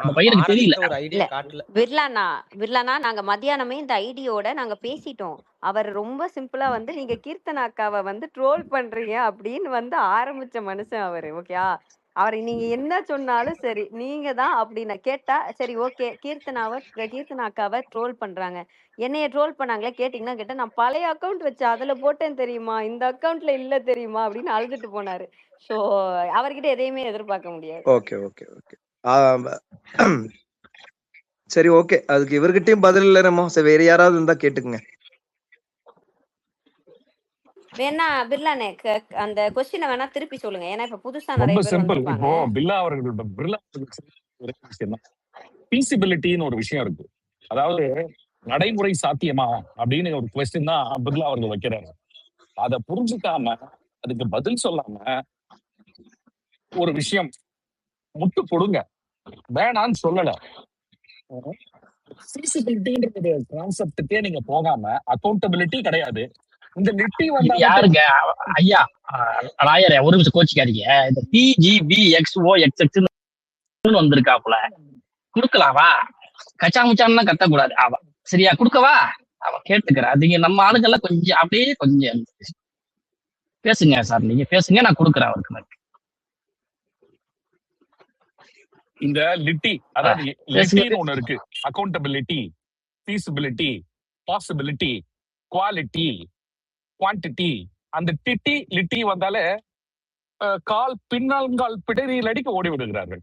அந்த பையனுக்கு தெரியல. ஆரம்பித்த ஒரு ஐடியா இல்ல காட்டல. விர்லானா நாங்க மத்தியானமே இந்த ஐடியோட நாங்க பேசிட்டோம். அவர் ரொம்ப சிம்பிளா வந்து நீங்க கீர்த்தனா அக்காவை வந்து ட்ரோல் பண்றீங்க அப்படின்னு வந்து ஆரம்பிச்ச மனுஷன் அவரு. ஓகேயா? அவரை நீங்க என்ன சொன்னாலும் சரி, நீங்க தான் அப்படின்னு கேட்டா சரி ஓகே. கீர்த்தனா அக்காவை ட்ரோல் பண்றாங்க. என்னைய ட்ரோல் பண்ணாங்களே கேட்டீங்கன்னா கேட்டா, நான் பழைய அக்கவுண்ட் வச்சு அதுல போட்டேன் தெரியுமா? இந்த அக்கவுண்ட்ல இல்ல தெரியுமா? அப்படின்னு அழுதுட்டு போனாரு. ஸோ அவர்கிட்ட எதையுமே எதிர்பார்க்க முடியாது. Okay okay okay. சரி ஓகே. அதுக்கு இவர்கிட்டயும் பதில் இல்ல ரெமோ. சரி வேற யாராவது இருந்தா கேட்டுக்குங்க. வேணா பிர்லானே அந்த கொஸ்டினை வேணா திருப்பி சொல்லுங்க. ஏன்னா இப்ப புதுசா நிறைய ரொம்ப பேர் சிம்பிள். வந்திருப்பாங்க. இப்போ பில்லா அவர்களுக்கு ஒரே விஷயம் தான், பீசிபிலிட்டின்னு ஒரு விஷயம் இருக்கு. அதாவது நடைமுறை சாத்தியமா அப்படின்னு ஒரு கொஸ்டின் தான் பிர்லா அவர்கள் வைக்கிறாரு. அதை புரிஞ்சுக்காம அதுக்கு பதில் சொல்லாம ஒரு விஷயம் முட்டு கொடுங்க வேணான்னு சொல்லல. ஃபீசிபிலிட்டின்ற கான்செப்டுக்கே நீங்க போகாம அக்கௌண்டபிலிட்டி கிடையாது. இந்த லிட்டி இது வந்தா யாருங்க ஐயா? ராயரே ஒரு நிமிஷம் கோச்சிக்காதீங்க. இந்த TGBXOXX வந்திருக்காப்புல, குடுக்கலாவா? கச்சாமுச்சான்னு கத்தக்கூடாது. அவ சரியா குடுக்கவா? அவ கேட்டுக்கிறா. நீங்க நம்ம ஆளுங்கெல்லாம் கொஞ்சம் அப்படியே கொஞ்சம் பேசுங்க சார். நீங்க பேசுங்க, நான் கொடுக்குறேன் அவருக்கு. இந்த லிட்டி, அதாவது லிட்டின்னு ஒண்ணு இருக்கு. Accountability, feasibility, possibility, quality, quantity. அந்த லிட்டி வந்தாலே பின்னாங்கால் பிடரியில் அடிக்க ஓடி விடுகிறார்கள்.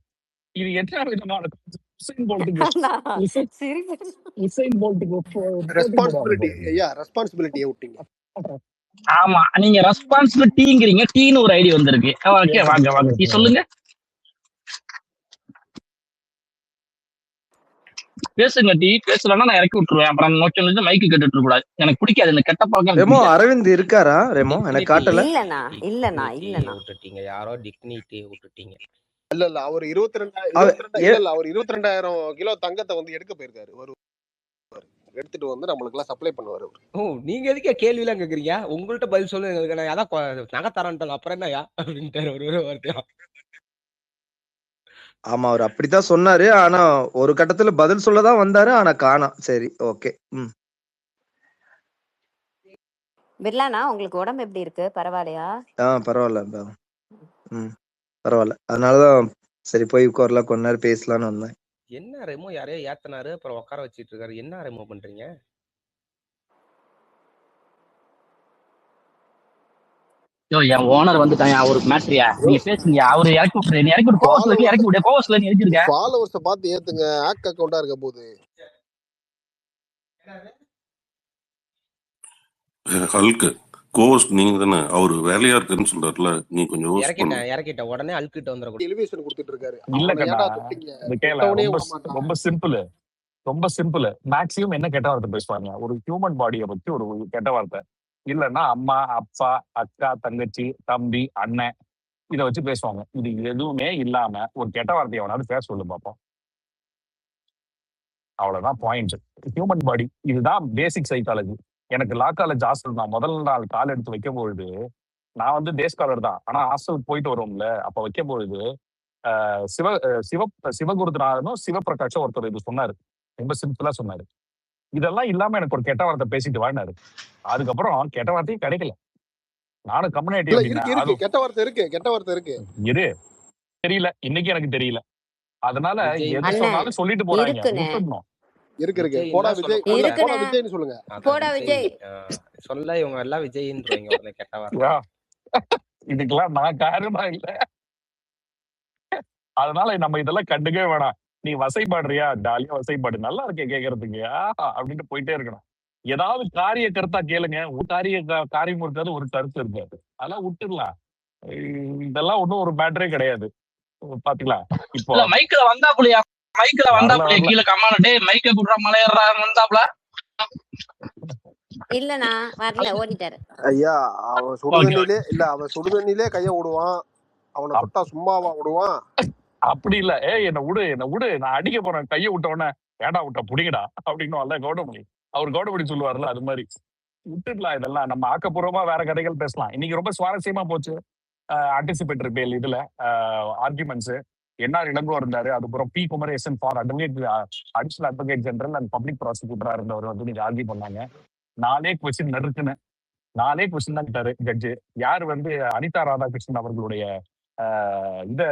இது என்ன விதமான உசைன் ரெஸ்பான்சிபிலிட்டியை விட்டீங்க. ஆமா, நீங்க ரெஸ்பான்சிபிலிட்டிங்கிறீங்க. டீன்னு ஒரு ஐடி வந்திருக்கு. ஓகே, வாங்க டீ சொல்லுங்க, பேசுங்க. டீ பேசலன்னா நான் இறக்கி விட்டுருவேன். அப்புறம் நோச்சு மைக்கு கேட்டுட்டு இருக்க கூடாது. எனக்கு பிடிக்காது இந்த கெட்ட பழக்கம். ரெமோ அரவிந்த் இருக்காரா? ரெமோ எனக்கு காட்டல. இல்லனா விட்டுட்டீங்க. யாரோ டிக்னிட்டி விட்டுட்டீங்க. இல்ல அவர் 22,000 கிலோ தங்கத்தை வந்து எடுக்க போயிருக்காரு. எடுத்துட்டு வந்து நம்மளுக்கு எல்லாம் சப்ளை பண்ணுவாரு. ஓ, நீங்க எதுக்கே கேள்வி எல்லாம் கேக்குறீங்க? உங்கள்ட்ட பதில் சொல்லுங்க. நான் அதான் நகை தரேன் அப்புறம் என்னயா அப்படின்ட்டு ஒரு வார்த்தையா. ஆமா, அவர் அப்படித்தான் சொன்னாரு. ஆனா ஒரு கட்டத்துல பதில் சொல்லதான் வந்தாரு. ஆனா காணோம். சரி ஓகே. பிர்லானா உங்களுக்கு உடம்பு எப்படி இருக்கு? பரவாயில்லையா? பரவாயில்ல. பரவாயில்ல. அதனாலதான் சரி போய் உட்காரலாம், கொஞ்ச நேரம் பேசலாம்னு வந்தேன். என்ன ரெமோ யாரையோ ஏத்தனாரு, அப்புறம் உட்கார வச்சிட்டு இருக்காரு. என்ன ரெமோ பண்றீங்க? என் ஓனர் வந்துட்டான். ஒரு மேட்ரியா நீங்க பேசுங்க. அவரு இறக்கி விட்டுரு. நீ இறக்கி விட்டு கோவஸ்ல இறக்கி விட. கோவஸ்ல நீ இறக்கிருக்க. ஃபாலோவர்ஸ் பார்த்து ஏத்துங்க. ஹேக் அக்கவுண்டா இருக்க போகுது. ஹல்க் கோஸ்ட் நீங்க தானே? அவரு வேலையா இருக்குன்னு சொல்றாருல, நீ கொஞ்சம் இறக்கிட்ட உடனே அல்கிட்ட வந்துரும். எலிவேஷன் கொடுத்துட்டு இருக்காரு. இல்ல ரொம்ப சிம்பிள். மேக்ஸிமம் என்ன கெட்ட வார்த்தை பேசுவாங்க? ஒரு ஹியூமன் பாடியை பத்தி ஒரு கெட்ட வார்த்தை, இல்லைன்னா அம்மா, அப்பா, அக்கா, தங்கச்சி, தம்பி, அண்ணன், இதை வச்சு பேசுவாங்க. இது எதுவுமே இல்லாம ஒரு கெட்ட வார்த்தையை வேணாலும் பேச சொல்லு பார்ப்போம். அவ்வளவுதான் பாயிண்ட். ஹியூமன் பாடி இதுதான் பேசிக் சைக்காலஜி. எனக்கு லா காலேஜ் ஹாஸ்டல் தான் முதல் நாள் கால் எடுத்து வைக்கும் பொழுது, நான் வந்து டே ஸ்காலர் தான், ஆனா ஹாஸ்டலுக்கு போயிட்டு வருவோம்ல, அப்ப வைக்கும் பொழுது சிவகுருநாதனும் சிவபிரகாஷும் ஒருத்தர் இது சொன்னாரு. ரொம்ப சிம்பிளா சொன்னாரு. இதெல்லாம் இல்லாம எனக்கு ஒரு கெட்ட வார்த்தை பேசிட்டு வாழ்னாரு. அதுக்கப்புறம் கெட்ட வார்த்தையும் கிடைக்கல. நானும் கம்யூனிட்டி கெட்ட வார்த்தை இருக்கு இரு தெரியல, இன்னைக்கு எனக்கு தெரியல. அதனால எது சொன்னாலும் சொல்லிட்டு போறாங்க. போடா விஜய் சொல்லுங்க. போடா விஜய் சொல்ல இவங்க எல்லாம் விஜய்ன்றீங்க. கெட்ட வார்த்தை இதுக்கெல்லாம் நான் காரணமா இல்ல. அதனால நம்ம இதெல்லாம் கண்டுக்கவே வேணாம். நீ வசைப்பாடுறியா, ஜாலியா வசைப்பாடு, நல்லா இருக்கே கேட்கறதுக்கு அப்படின்ட்டு போயிட்டே இருக்கணும். ஏதாவது காரிய கருத்தா கேளுங்க. ஒரு காரியம் இருக்காது, ஒரு கருத்து இருக்காது, அதெல்லாம் விட்டுடலாம். இதெல்லாம் ஒன்றும் ஒரு மேட்டரே கிடையாது. பாத்தீங்களா? இப்போ மைக்ல வந்தாப்புலையா? மைக்ல வந்தாப்புல கீழே கமாண்டே மைக்க புடுற மலையறா வந்தாப்புல. இல்லனா வரல, ஓடிட்டாரு. ஐயா அவன் சுடுதண்ணிலே கைய விடுவான். அவனை தொட்டா சும்மாவா விடுவான்? அப்படி இல்ல. என்ன விடு, நான் அடிக்க போறேன். கையை விட்ட உடனே ஏடா விட்டா புடிங்கடா அப்படின்னு அல்ல கவுடமணி. அவர் கவுடமணி சொல்லுவார்ல, அது மாதிரி விட்டுடலாம். இதெல்லாம் நம்ம ஆக்கப்பூர்வமா வேற கதைகள் பேசலாம். இன்னைக்கு ரொம்ப சுவாரஸ்யமா போச்சு. ஆன்டிசிபேட்டரி பேல் இதுல ஆர்குமெண்ட்ஸ் என்ஆர் இளங்கோ இருந்தாரு. அதுக்கப்புறம் P Kumaresan for advocate, additional advocate general and public ப்ராசிக்யூட்டரா இருந்தவர் வந்து நீங்க ஆர்கியூ பண்ணாங்க. 4 கொஸ்டின் நறுக்குன்னு 4 கொஸ்டின் தான் கேட்டாரு ஜட்ஜு. யார் வந்து அனிதா ராதாகிருஷ்ணன் அவர்களுடைய இதை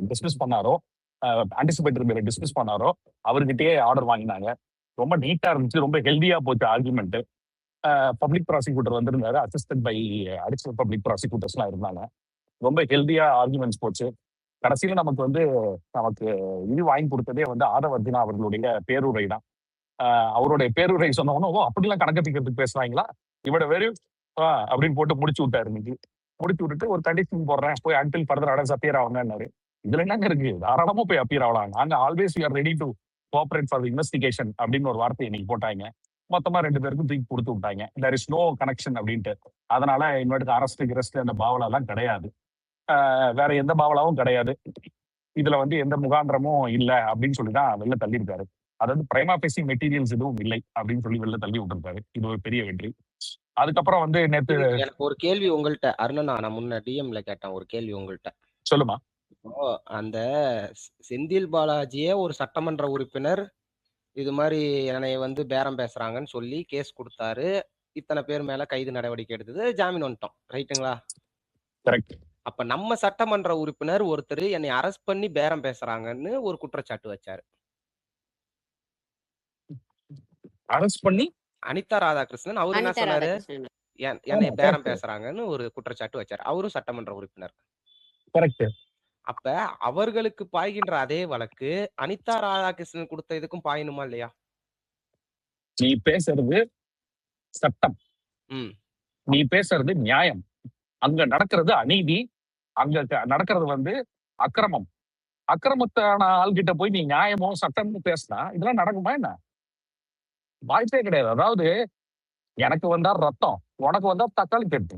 டிஸ்மிஸ் பண்ணாரோ, ஆன்டிசிபேட்டரி டிஸ்மிஸ் பண்ணாரோ, அவர்கிட்டயே ஆர்டர் வாங்கினாங்க. ரொம்ப நீட்டா இருந்துச்சு, ரொம்ப ஹெல்தியா போச்சு ஆர்குமெண்ட். பப்ளிக் ப்ராசிக்யூட்டர் வந்திருந்தாரு, அசிஸ்டன்ட் பை அடிஷனல் பப்ளிக் ப்ராசிக்யூட்டர்ஸ்லாம் இருந்தாங்க. ரொம்ப ஹெல்தியா ஆர்குமெண்ட்ஸ் போச்சு. கடைசியில நமக்கு இது வாங்கி கொடுத்ததே வந்து ஆதவர்ஜுனா அவர்களுடைய பேருரை தான். அவருடைய பேருரை சொன்னவொன்னே, ஓ அப்படிலாம் கணக்கத்துக்கிறதுக்கு பேசுறாங்களா, இவட வெறும் அப்படின்னு போட்டு முடிச்சு விட்டாரு. இன்னைக்கு முடிச்சு விட்டுட்டு ஒரு கண்டிஷன் போடுறேன், போய் அன்டில் ஃபர்தர் ஆர்டர்ஸ் அப்பியர் ஆகுங்கன்னாரு. இதுல என்னங்க இருக்கு, தாராளமா போய் அப்பியர் ஆகலாம், நாங்க always we are ready to cooperate for investigation அப்படின்னு ஒரு வார்த்தையை இன்னைக்கு போட்டாங்க. மொத்தமா 2 பேருக்கும் தூக்கி கொடுத்து விட்டாங்க. தேர் இஸ் நோ கனெக்ஷன் அப்படின்ட்டு. அதனால இன்னொரு அரெஸ்ட் அந்த பாவலாலாம் கிடையாது, வேற எந்த பாவலாவும் கிடையாது. இதுல வந்து எந்த முகாந்திரமும் இல்லை அப்படின்னு சொல்லிதான் வெளில தள்ளியிருக்காரு. அதாவது பிரைமா பேசி மெட்டீரியல்ஸ் எதுவும் இல்லை அப்படின்னு சொல்லி வெளில தள்ளி விட்டுருக்காரு. இது ஒரு பெரிய வெற்றி. அதுக்கப்புறம் வந்து நேத்து எனக்கு ஒரு கேள்வி உங்கள்கிட்ட அருணனா, நான் முன்ன டிஎம்ல கேட்டேன் ஒரு கேள்வி உங்கள்கிட்ட. சொல்லுமா. இப்போ அந்த செந்தில் பாலாஜியே ஒரு சட்டமன்ற உறுப்பினர் இது மாதிரி என்னைய வந்து பேரம் பேசுறாங்கன்னு சொல்லி கேஸ் கொடுத்தாரு. இத்தனை பேர் மேல கைது நடவடிக்கை எடுத்தது, ஜாமீன் வந்துட்டோம், ரைட்டுங்களா? கரெக்ட். அப்ப நம்ம சட்டமன்ற உறுப்பினர் ஒருத்தர் என்னை அரெஸ்ட் பண்ணி பேரம் பேசுறாங்கன்னு ஒரு குற்றச்சாட்டு வச்சாரு. அரெஸ்ட் பண்ணி அனிதா ராதாகிருஷ்ணன் அவரு என்ன அனிதா சொன்னாரு, ராதாகிருஷ்ணன். என்னை பேரம் பேசுறாங்கன்னு ஒரு குற்றச்சாட்டு வச்சாரு. அவரும் சட்டமன்ற உறுப்பினர். கரெக்ட். அப்ப அவர்களுக்கு பாய்கின்ற அதே வழக்கு அனிதா ராதாகிருஷ்ணன் கொடுத்த இதுக்கும் பாயணுமா இல்லையா? நீ பேசுறது சட்டம், நீ பேசுறது நியாயம். அங்க நடக்கிறது அநீதி, அங்க நடக்கிறது வந்து அக்கிரமம். அக்கிரமத்தான ஆள்கிட்ட போய் நீ நியாயமோ சட்டம்னு பேசினா இதெல்லாம் நடக்குமா என்ன? வாய்ப்பே கிடையாது. அதாவது எனக்கு வந்தா ரத்தம், உனக்கு வந்தா தக்காளி பெட்டு.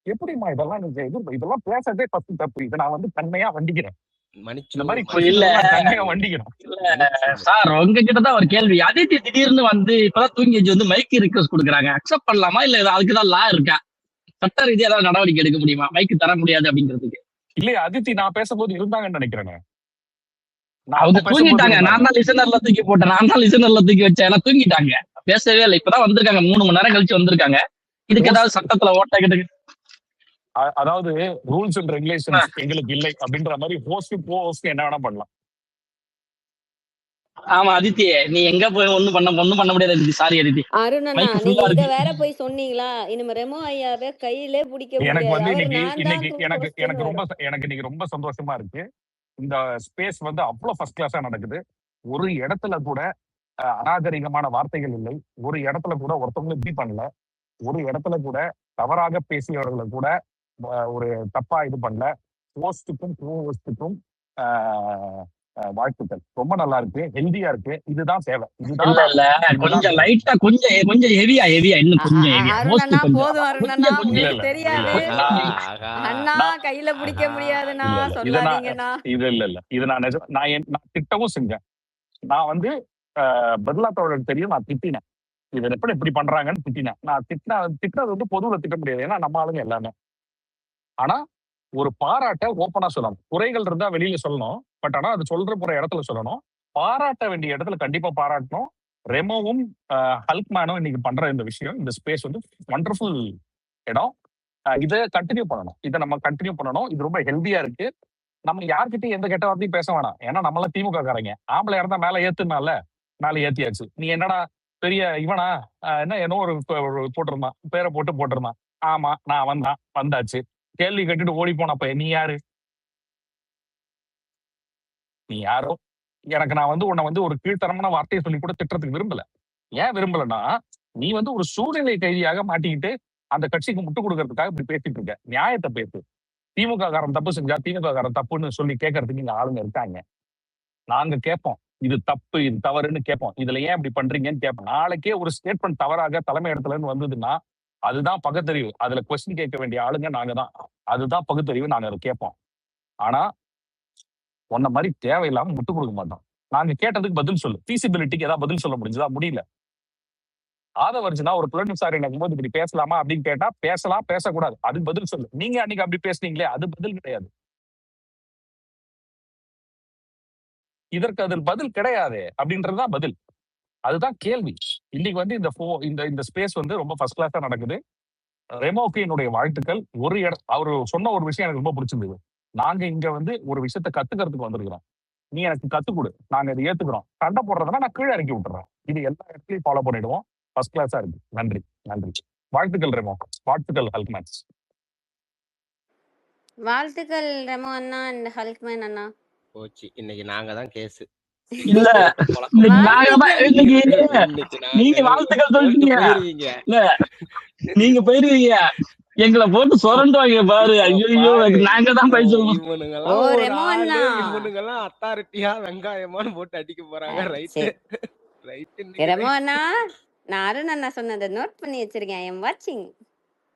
எப்படிமா இதெல்லாம் நீங்க இதெல்லாம் பேசுறதே ஃபர்ஸ்ட் தப்பு. இதை நான் வந்து தன்மையா வண்டிக்கிறேன். இந்த மாதிரி இல்ல தன்மையா வண்டிக்கிறோம். சார் உங்ககிட்டதான் ஒரு கேள்வி. அதித்தி திடீர்னு வந்து இப்பதான் தூங்கி வந்து மைக்கு ரிக்வஸ்ட் கொடுக்குறாங்க, அக்செப்ட் பண்ணலாமா இல்ல அதுக்குதான் லா இருக்கா, சட்ட ரீதியா ஏதாவது நடவடிக்கை எடுக்க முடியுமா மைக்கு தர முடியாது அப்படிங்கிறதுக்கு? இல்லையா அதித்தி நான் பேசும்போது இருந்தாங்கன்னு நினைக்கிறேன். அவங்க தூங்கிட்டாங்க. நான் தான் லிசனர்ல தூக்கி போட்டேன், நான் தான் லிசனர்ல தூக்கி வச்சேன், ஏன்னா தூங்கிட்டாங்க, பேசவே இல்லை. இப்பதான் வந்திருக்காங்க, 3 மணி நேரம் கழிச்சு வந்திருக்காங்க. இதுக்கு ஏதாவது சட்டத்துல ஓட்ட கிட்ட அதாவது ரூல்ஸ் அண்ட் ரெகுலேஷன்ஸ் எங்களுக்கு இல்லை அப்படின்ற மாதிரி ஹோஸ்ட் என்ன வேணா பண்ணலாம். ஆமா அதித்தி, நீ எங்க போய் ஒண்ணும் பண்ண முடியாது அதித்தி. சாரி அதித்தி. அருணண்ணா, மைக்கு நீங்க ஃபுல்லா இத இருக்கு. வேற போய் சொன்னீங்களா? இனிமே ரெமோ ஐயாவே கையிலே பிடிக்க எனக்கு முடியாது. வந்து அவர் இன்னைக்கு நான் தான் இன்னைக்கு தூக்க எனக்கு வச்சிட்டேன்னு எனக்கு ரொம்ப வேற. எனக்கு இன்னைக்கு ரொம்ப சந்தோஷமா இருக்கு. இந்த ஸ்பேஸ் வந்து அவ்வளவு ஃபர்ஸ்ட் கிளாஸா நடக்குது. ஒரு இடத்துல கூட அநாகரிகமான வார்த்தைகள் இல்லை. ஒரு இடத்துல கூட ஒருத்தவங்களும் இப்படி பண்ணல. ஒரு இடத்துல கூட தவறாக பேசியவர்களை கூட ஒரு தப்பா இது பண்ணல. ஹோஸ்டுக்கும் கோஹோஸ்டுக்கும் வாழ்த்துக்கள். ரொம்ப நல்லா இருக்கு, ஹெல்தியா இருக்கு. இதுதான் தேவை. இதுதான் இல்ல இல்ல கொஞ்சம் லைட்டா கொஞ்சம் ஹெவியா இன்னும் கொஞ்சம் ஹெவியா மோஸ்ட் அருணண்ணா கொஞ்சம் போதும் அருணண்ணா, கொஞ்சம் இல்ல உங்களுக்கு இல்ல தெரியாது. அண்ணா நான் கையில பிடிக்க முடியாதுண்ணா, இல்ல இல்ல சொல்லாதீங்கண்ணா. இது நான் நான் திட்டவும் செஞ்சேன். நான் வந்து பதிலா தோழர் தெரியும், நான் திட்டினேன். இது எப்படி இப்படி பண்றாங்கன்னு திட்டினேன். நான் திட்டினது வந்து பொதுவுல திட்ட முடியாது, ஏன்னா நம்ம ஆளுங்க எல்லாமே. ஆனா ஒரு பாராட்ட ஓப்பனா சொல்லணும். குறைகள் இருந்தா வெளியில சொல்லணும், பட் ஆனா அது சொல்ற போற இடத்துல சொல்லணும். பாராட்ட வேண்டிய இடத்துல கண்டிப்பா பாராட்டணும். ரெமோவும் ஹல்க்மேனும் இன்னைக்கு பண்ற இந்த விஷயம், இந்த ஸ்பேஸ் வந்து வண்டர்ஃபுல் இடம். இதை கண்டினியூ பண்ணணும். இது ரொம்ப ஹெல்தியா இருக்கு. நம்ம யார்கிட்டயும் எந்த கெட்ட வார்த்தையும் பேச வேணாம், ஏன்னா நம்மளாம் திமுக காரங்க. ஆம்பளை இருந்தா மேல ஏத்துனால மேல ஏத்தியாச்சு. நீ என்னடா பெரிய இவனா, என்ன ஒரு போட்டிருந்தான், பேரை போட்டிருந்தான். ஆமா நான் வந்தாச்சு. கேள்வி கேட்டுட்டு ஓடி போனப்ப நீ யாரு? நீ யாரோ. எனக்கு நான் வந்து உன்னை வந்து ஒரு கீழ்த்தரமான வார்த்தையை சொல்லி கூட திட்டத்துக்கு விரும்பல. ஏன் விரும்பலன்னா, நீ வந்து ஒரு சூழ்நிலை கைதியாக மாட்டிக்கிட்டு அந்த கட்சிக்கு முட்டு கொடுக்கறதுக்காக இப்படி பேசிட்டு இருக்க. நியாயத்தை பேசு. திமுக காரன் தப்பு செஞ்சா திமுக காரன் தப்புன்னு சொல்லி கேட்கறதுக்கு இங்க ஆளுங்க இருக்காங்க. நாங்க கேட்போம், இது தப்பு இது தவறுன்னு கேட்போம். இதுல ஏன் இப்படி பண்றீங்கன்னு கேட்போம். நாளைக்கே ஒரு ஸ்டேட்மெண்ட் தவறாக தலைமை இடத்துல இருந்து வந்ததுன்னா அதுதான் பகுத்தறிவு. அதுல கொஸ்டின் கேட்க வேண்டிய ஆளுங்க நாங்க தான். அதுதான் பகுத்தறிவு. நாங்க அதை கேட்போம். ஆனா உன்ன மாதிரி தேவையில்லாம முட்டு கொடுக்க மாட்டோம். நாங்க கேட்டதுக்கு பதில் சொல்லு. ஃபீசிபிலிட்டிக்கு ஏதாவது பதில் சொல்ல முடிஞ்சதா? முடியல. ஆதவர்ஜுனா ஒரு புலன் விசாரணை நடக்கும்போது இப்படி பேசலாமா அப்படின்னு கேட்டா பேசலாம், பேசக்கூடாது, அதுக்கு பதில் சொல்லு. நீங்க அன்னைக்கு அப்படி பேசுனீங்களே, அது பதில் கிடையாது. இதற்கு அதில் பதில் கிடையாது அப்படின்றதுதான் பதில். அதுதான் கேள்வி. இன்னைக்கு வந்து இந்த ஸ்பேஸ் வந்து ரொம்ப ஃபர்ஸ்ட் கிளாஸா நடக்குது. ரெமோக்கு என்னுடைய வாழ்த்துக்கள். அவரு சொன்ன ஒரு விஷயம் எனக்கு ரொம்ப பிடிச்சிருந்தது. நாங்க இங்க வந்து ஒரு விஷயத்த கத்துக்கிறதுக்கு வந்திருக்கிறோம். நீ எனக்கு கத்துக் கொடு, நாங்க இதை ஏத்துக்கிறோம். சண்டை போடுறதுனா நான் கீழே இறக்கி விட்டுறேன். இது எல்லா இடத்துலயும் ஃபாலோ பண்ணிடுவோம். ஃபர்ஸ்ட் கிளாஸா இருக்கு. நன்றி நன்றி. வாழ்த்துக்கள் ரெமோ, வாழ்த்துக்கள் ஹல்க்மேன். வாழ்த்துக்கள் ரெமோ அண்ணா அண்ட் ஹல்க்மேன் அண்ணா. போச்சு, இன்னைக்கு நாங்க தான் கேஸ். இல்ல இன்னைக்கு நாங்க தான் இன்னைக்கு இன்னைக்கு நீங்க நாங்க வாழ்த்துக்கள் போட்டு சொல்லிட்டீங்க. போயிருவீங்க. இல்ல நீங்க போயிருவீங்க, எங்களை போட்டு சுரண்டுவாங்க பாரு. இப்போ ஐயோ பாரு, நாங்க தான் இப்போ போய் சொல்லணும். ஓ இவனுங்கெல்லாம் ஒரு ரெமோ ஆளு, அண்ணா. இவனுங்கெல்லாம் அத்தாரிட்டியா வெங்காயமான்னு போட்டு அடிக்க போறாங்க. ரைட்டு சரி ரைட். இன்னைக்கு ரெமோ அண்ணா, நான் அருண் அண்ணா சொன்னதை நோட் பண்ணி வச்சிருக்கேன். ஐ எம் வாட்சிங்.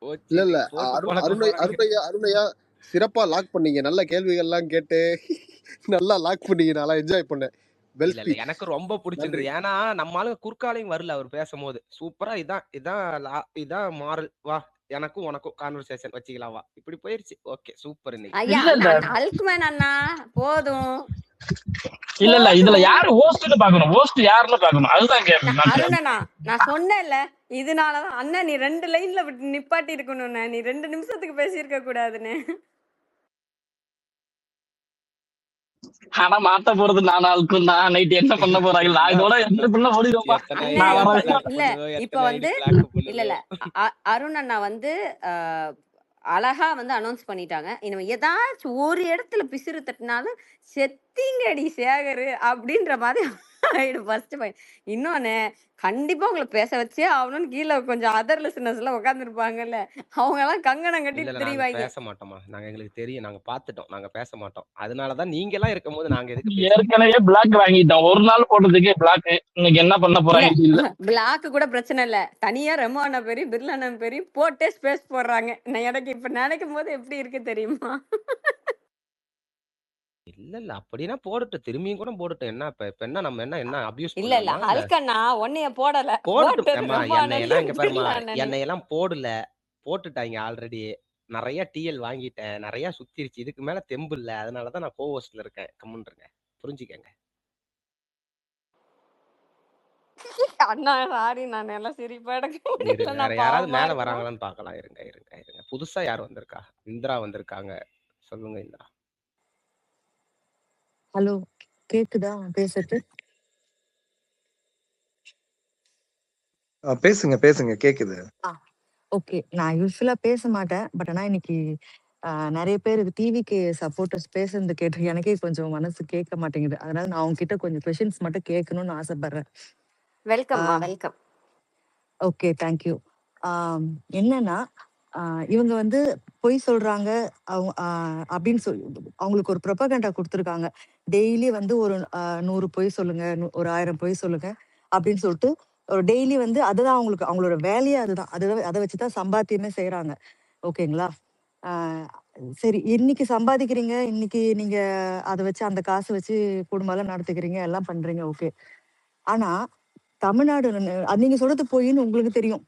போச்சு, இல்ல இல்ல இன்னைக்கு போட்டு பழக்க போறாங்க. அருணையா சிறப்பா லாக் பண்ணீங்க. நல்ல கேள்விகள்லாம் கேட்டு நல்லா லாக் பண்ணீங்க. நல்லா என்ஜாய் பண்ணேன். வெல் இல்ல இல்ல, ஸ்பீச். எனக்கு ரொம்ப பிடிச்சிருந்தது. நன்றி. ஏன்னா நம்மளால குறுக்காலையும் வரல அவர் பேசும்போது. சூப்பரா இதான் மாறல். வா, எனக்கும் உனக்கும் கான்வர்சேஷன் வச்சுக்கலாம் வா, இப்படி போயிருச்சு. Okay super. இன்னைக்கு ஐயா இல்ல இல்ல ஹல்க்மேன் அண்ணா போதும் இல்ல இல்ல இதுல போதும். யாரு ஹோஸ்ட்னு பாக்கணும், ஹோஸ்ட் யாருன்னு பாக்கணும், அதுதான் கேட்பேன். அருண் அண்ணா, நான் சொன்னேன்ல, இதனாலதான் அண்ணா நீ 2 லைன்ல விட்டு நிப்பாட்டி இருக்கணும்னு, நீ 2 நிமிஷத்துக்கு பேசியிருக்க கூடாதுன்னு. ஆனா மாத்த போறது நான் ஆளுக்கும் தான். நைட் என்ன பண்ண போறாங்க, நான் இதோட என்ஜாய் பண்ண ஓடிடுவோம்பா. எத்தனை அண்ணா நான் இப்ப வரேன். பிளாக் இல்ல பண்ணுதோ, இப்ப எத்தனை வந்து பிளாக் இல்ல இல்ல பண்ணுதோ. அருண் அண்ணா வந்து அழகா வந்து அனௌன்ஸ் பண்ணிட்டாங்க. இனிமே ஏதாச்சும் ஒரு இடத்துல பிசிறு தட்டினாலும் செத்திங்கடி சேகரு அப்படின்ற மாதிரி ஆயிடும் ஃபர்ஸ்ட் பாயிண்ட். இன்னொன்னு, கண்டிப்பா உங்களை பேச வச்சே ஆகணும்னு கீழே கொஞ்சம் அதர் லிசனர்ஸ் எல்லாம் உட்காந்துருப்பாங்கல்ல, அவங்க எல்லாம் கங்கணம் இல்ல கட்டிட்டு இல்ல, நாங்க திரிவாங்க. பேச மாட்டோமா. எங்களுக்கு தெரியும், நாங்க பாத்துட்டோம். நாங்க பேச மாட்டோம். அதனாலதான் நீங்க எல்லாம் இருக்கும் போது நாங்க எதுக்கு பேசுறோம்? ஏற்கனவே பிளாக் வாங்கிட்டோம், ஒரு நாள் போட்டதுக்கே பிளாக். இன்னைக்கு என்ன பண்ண இல்ல போறாங்க இல்ல. பிளாக் கூட பிரச்சனை இல்ல, தனியா ரெமோ அண்ணா பேரையும் பிர்லா அண்ணா பேரையும் போட்டே ஸ்பேஸ் போடுறாங்க. நான் எனக்கு இப்ப நினைக்கும் போது எப்படி இருக்கு தெரியுமா? இல்ல இல்ல, அப்படின்னா போடட்டும், திரும்பியும் கூட போடட்டும். என்ன இப்ப என்ன நம்ம என்ன அபியூஸ் இல்ல இல்ல பண்ணலாமா? இல்ல ஹல்கண்ணா உன்னைய போடல, போடட்டும். போட்டது ஏம்மா, ரெமோ என்னையெல்லாம் இங்க அண்ணனையும் பாருமா, பிர்லா அண்ணனையும். என்னையெல்லாம் போடல, போட்டுட்டாங்க ஆல்ரெடி. நிறைய டிஎல் வாங்கிட்டேன், நிறைய சுத்திருச்சு. இதுக்கு மேல தெம்பு இல்ல. அதனாலதான் நான் கோவஸ்ட்ல இருக்கேன். கம்முன்றுங்க, புரிஞ்சுக்கங்க. அண்ணா சாரி, நான் எல்லாம் சிரிப்பா எடுக்க இரு, முடியல, வேற நான் யாராவது பாவமா மேல இருக்கணும். வராங்களான்னு பாக்கலாம். இருங்க. புதுசா யார் வந்திருக்கா? இந்திரா வந்திருக்காங்க. சொல்லுங்க இந்திரா. ஹலோ, கேக்குதா பேசுறது? பேசுங்க கேக்குது. ஓகே. நான் யூஸ்வலா பேச மாட்டேன். பட் ஆனா இன்னைக்கு நிறைய பேர் டிவிக்கு சப்போர்ட்டர்ஸ் பேசுறது கேட்டு எனக்கே கொஞ்சம் மனசு கேட்க மாட்டேங்குது. அதனால நான் உங்ககிட்ட கொஞ்சம் கொஸ்டின்ஸ் மட்டும் கேட்கணும்னு ஆசைப்படுறேன். வெல்கம்மா, வெல்கம். Okay, thank you. என்னன்னா இவங்க வந்து பொய் சொல்றாங்க அப்படின்னு சொல்லி அவங்களுக்கு ஒரு ப்ரொபகண்டா கொடுத்துருக்காங்க. டெய்லி வந்து ஒரு 100 பொய் சொல்லுங்க, ஒரு 1000 பொய் சொல்லுங்க அப்படின்னு சொல்லிட்டு ஒரு டெய்லி வந்து அதுதான் அவங்களுக்கு அவங்களோட வேலையே. அதுதான் அதை வச்சுதான் சம்பாத்தியமே செய்யறாங்க. ஓகேங்களா? சரி, இன்னைக்கு சம்பாதிக்கிறீங்க, இன்னைக்கு நீங்க அதை வச்சு அந்த காசை வச்சு குடும்பம் எல்லாம் நடத்துக்கிறீங்க, எல்லாம் பண்றீங்க, ஓகே. ஆனா தமிழ்நாடு நீங்க சொல்றது பொய்ன்னு உங்களுக்கு தெரியும்.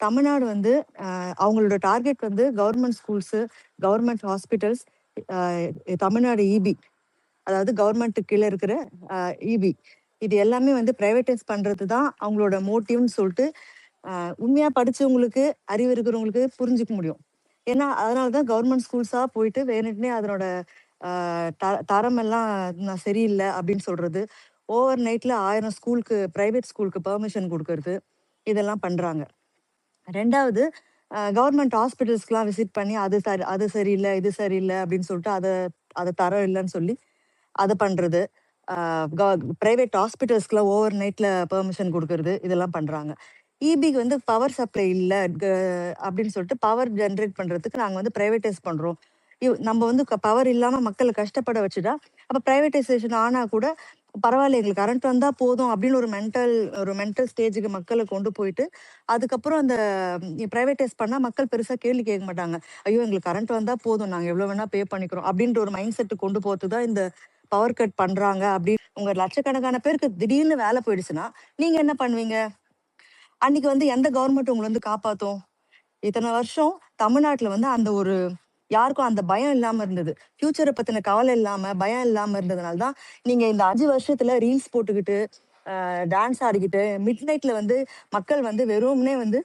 தமிழ்நாடு வந்து அவங்களோட டார்கெட் வந்து government schools, government hospitals, Tamil Nadu EB, அதாவது கவர்மெண்ட்டுக்கு கீழே இருக்கிற இபி, இது எல்லாமே வந்து பிரைவேட்டைஸ் பண்றது தான் அவங்களோட மோட்டிவ்னு சொல்லிட்டு உண்மையா படிச்சவங்களுக்கு, அறிவு இருக்கிறவங்களுக்கு புரிஞ்சுக்க முடியும். ஏன்னா அதனாலதான் கவர்மெண்ட் ஸ்கூல்ஸா போயிட்டு வேணுட்டுனே அதனோட தரம் எல்லாம் சரியில்லை அப்படின்னு சொல்றது, ஓவர் நைட்ல 1000 ஸ்கூலுக்கு, பிரைவேட் ஸ்கூலுக்கு பெர்மிஷன் கொடுக்கறது, இதெல்லாம் பண்றாங்க. ரெண்டாவது, கவர்மெண்ட் ஹாஸ்பிட்டல்ஸ்க்குலாம் விசிட் பண்ணி அது சரியில்லை, இது சரியில்லை அப்படின்னு சொல்லிட்டு அதை தரம் இல்லைன்னு சொல்லி அதை பண்றது, பிரைவேட் ஹாஸ்பிட்டல்ஸ்க்குலாம் ஓவர் நைட்ல பெர்மிஷன் கொடுக்கறது, இதெல்லாம் பண்றாங்க. இபிக்கு வந்து பவர் சப்ளை இல்லை அப்படின்னு சொல்லிட்டு பவர் ஜென்ரேட் பண்றதுக்கு நாங்க வந்து பிரைவேட்டைஸ் பண்றோம். நம்ம வந்து பவர் இல்லாம மக்களை கஷ்டப்பட வச்சுட்டா அப்ப பிரைவேட்டைசேஷன் ஆனா கூட பரவாயில்ல, எங்களுக்கு கரண்ட் வந்தா போதும் அப்படின்னு ஒரு மென்டல் ஸ்டேஜுக்கு மக்களை கொண்டு போயிட்டு அதுக்கப்புறம் அந்த பிரைவேட்டைஸ் பண்ணா மக்கள் பெருசா கேள்வி கேட்க மாட்டாங்க. ஐயோ, எங்களுக்கு கரண்ட் வந்தா போதும், நாங்க எவ்வளவு வேணா பே பண்ணிக்கிறோம் அப்படின்ற ஒரு மைண்ட் செட்டு கொண்டு போறதுதான் இந்த பவர் கட் பண்றாங்க. அப்படி உங்க லட்சக்கணக்கான பேருக்கு திடீர்னு வேலை போயிடுச்சுன்னா நீங்க என்ன பண்ணுவீங்க? அன்னைக்கு வந்து எந்த கவர்மெண்ட் உங்களை வந்து காப்பாத்தும்? இத்தனை வருஷம் தமிழ்நாட்டுல வந்து அந்த ஒரு யாருக்கும் அந்த பயம் இல்லாம இருந்தது. ஃபியூச்சரை பத்தின கவலை இல்லாம, பயம் இல்லாம இருந்ததுனால தான் நீங்க இந்த 5 வருஷத்துல ரீல்ஸ் போட்டுக்கிட்டு, டான்ஸ் ஆடிக்கிட்டு, மிட் நைட்ல வந்து மக்கள் வந்து வெறுமனே வந்து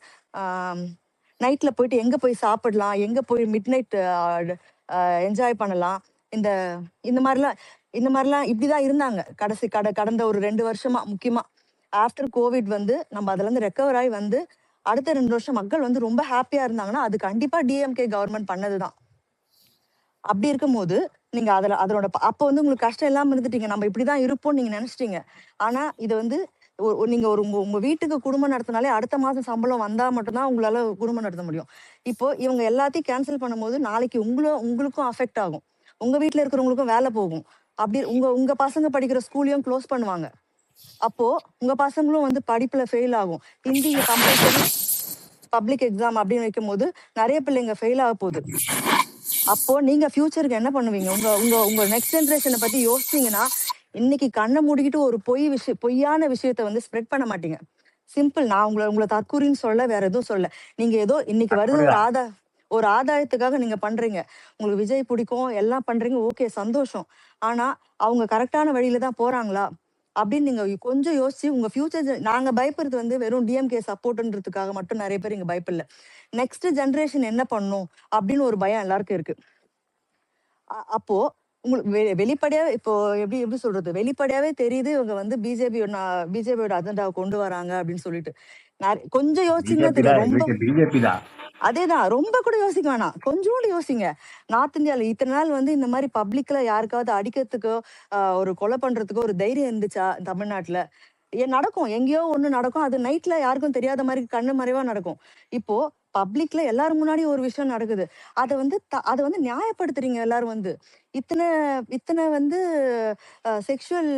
நைட்ல போயிட்டு எங்க போய் சாப்பிடலாம், எங்க போய் மிட் நைட் என்ஜாய் பண்ணலாம், இந்த இந்த மாதிரிலாம் இந்த மாதிரிலாம் இப்படிதான் இருந்தாங்க கடந்த ஒரு 2 வருஷமா. முக்கியமா ஆஃப்டர் கோவிட் வந்து நம்ம அதுல இருந்து ரெக்கவர் ஆகி வந்து அடுத்த 2 வருஷம் மக்கள் வந்து ரொம்ப ஹாப்பியா இருந்தாங்கன்னா அது கண்டிப்பா டிஎம்கே கவர்மெண்ட் பண்ணதுதான். அப்படி இருக்கும்போது நீங்க அதனோட அப்போ வந்து உங்களுக்கு கஷ்டம் இல்லாம இருந்துட்டீங்க, நம்ம இப்படிதான் இருப்போம்னு நீங்க நினைச்சிட்டீங்க. ஆனா இது வந்து நீங்க உங்க வீட்டுக்கு குடும்பம் நடத்தினாலே அடுத்த மாசம் சம்பளம் வந்தா மட்டும்தான் உங்களால குடும்பம் நடத்த முடியும். இப்போ இவங்க எல்லாத்தையும் கேன்சல் பண்ணும்போது நாளைக்கு உங்களுக்கும் அஃபெக்ட் ஆகும், உங்க வீட்டுல இருக்கிறவங்களுக்கும் வேலை போகும். அப்படி உங்க பசங்க படிக்கிற ஸ்கூலையும் க்ளோஸ் பண்ணுவாங்க. அப்போ உங்க பசங்களும் வந்து படிப்புல ஃபெயில் ஆகும். ஹிந்தி கம்பல்சரி பப்ளிக் எக்ஸாம் அப்படின்னு வைக்கும் போது நிறைய பிள்ளைங்க ஃபெயில் ஆக போகுது. அப்போ நீங்க ஃபியூச்சருக்கு என்ன பண்ணுவீங்க? உங்க உங்க உங்க நெக்ஸ்ட் ஜென்ரேஷனை பத்தி யோசிச்சீங்கன்னா இன்னைக்கு கண்ணை மூடிக்கிட்டு ஒரு பொய்யான விஷயத்த வந்து ஸ்ப்ரெட் பண்ண மாட்டீங்க. சிம்பிள். நான் உங்களை தற்கூரின்னு சொல்ல, வேற எதுவும் சொல்ல. நீங்க ஏதோ இன்னைக்கு வருது ஒரு ஆதாயத்துக்காக நீங்க பண்றீங்க. உங்களுக்கு விஜய் பிடிக்கும், எல்லாம் பண்றீங்க, ஓகே, சந்தோஷம். ஆனா அவங்க கரெக்டான வழியில தான் போறாங்களா அப்படின்னு நீங்க கொஞ்சம் யோசிச்சு உங்க ஃபியூச்சர். நாங்க பயப்படுறது வந்து வெறும் டிஎம்கே சப்போர்ட்ன்றதுக்காக மட்டும் நிறைய பேர் இங்க பயப்படல. நெக்ஸ்ட் ஜென்ரேஷன் என்ன பண்ணும் அப்படின்னு ஒரு பயம் எல்லாருக்கும் இருக்கு. அப்போ உங்களுக்கு வெளிப்படையாவே இப்போ எப்படி சொல்றது, வெளிப்படையாவே தெரியுது இவங்க வந்து பிஜேபியோட அஜெண்டாவை கொண்டு வராங்க அப்படின்னு சொல்லிட்டு. கொஞ்சம் யோசிச்சீங்கன்னா தெரியும். ரொம்ப அதேதான், ரொம்ப கூட யோசிக்க வேணாம், கொஞ்சோண்டு யோசிங்க. நார்த் இந்தியால இத்தனை நாள் வந்து இந்த மாதிரி பப்ளிக்ல யாருக்காவது அடிக்கிறதுக்கோ ஒரு கொலை பண்றதுக்கோ ஒரு தைரியம் இருந்துச்சா? தமிழ்நாட்டுல நடக்கும், எங்கேயோ ஒண்ணு நடக்கும், அது நைட்ல யாருக்கும் தெரியாத மாதிரி கண்ணு மறைவா நடக்கும். இப்போ பப்ளிக்ல எல்லாரும் முன்னாடி ஒரு விஷயம் நடக்குது, அதை வந்து நியாயப்படுத்துறீங்க எல்லாரும் வந்து. இத்தனை வந்து செக்ஷுவல்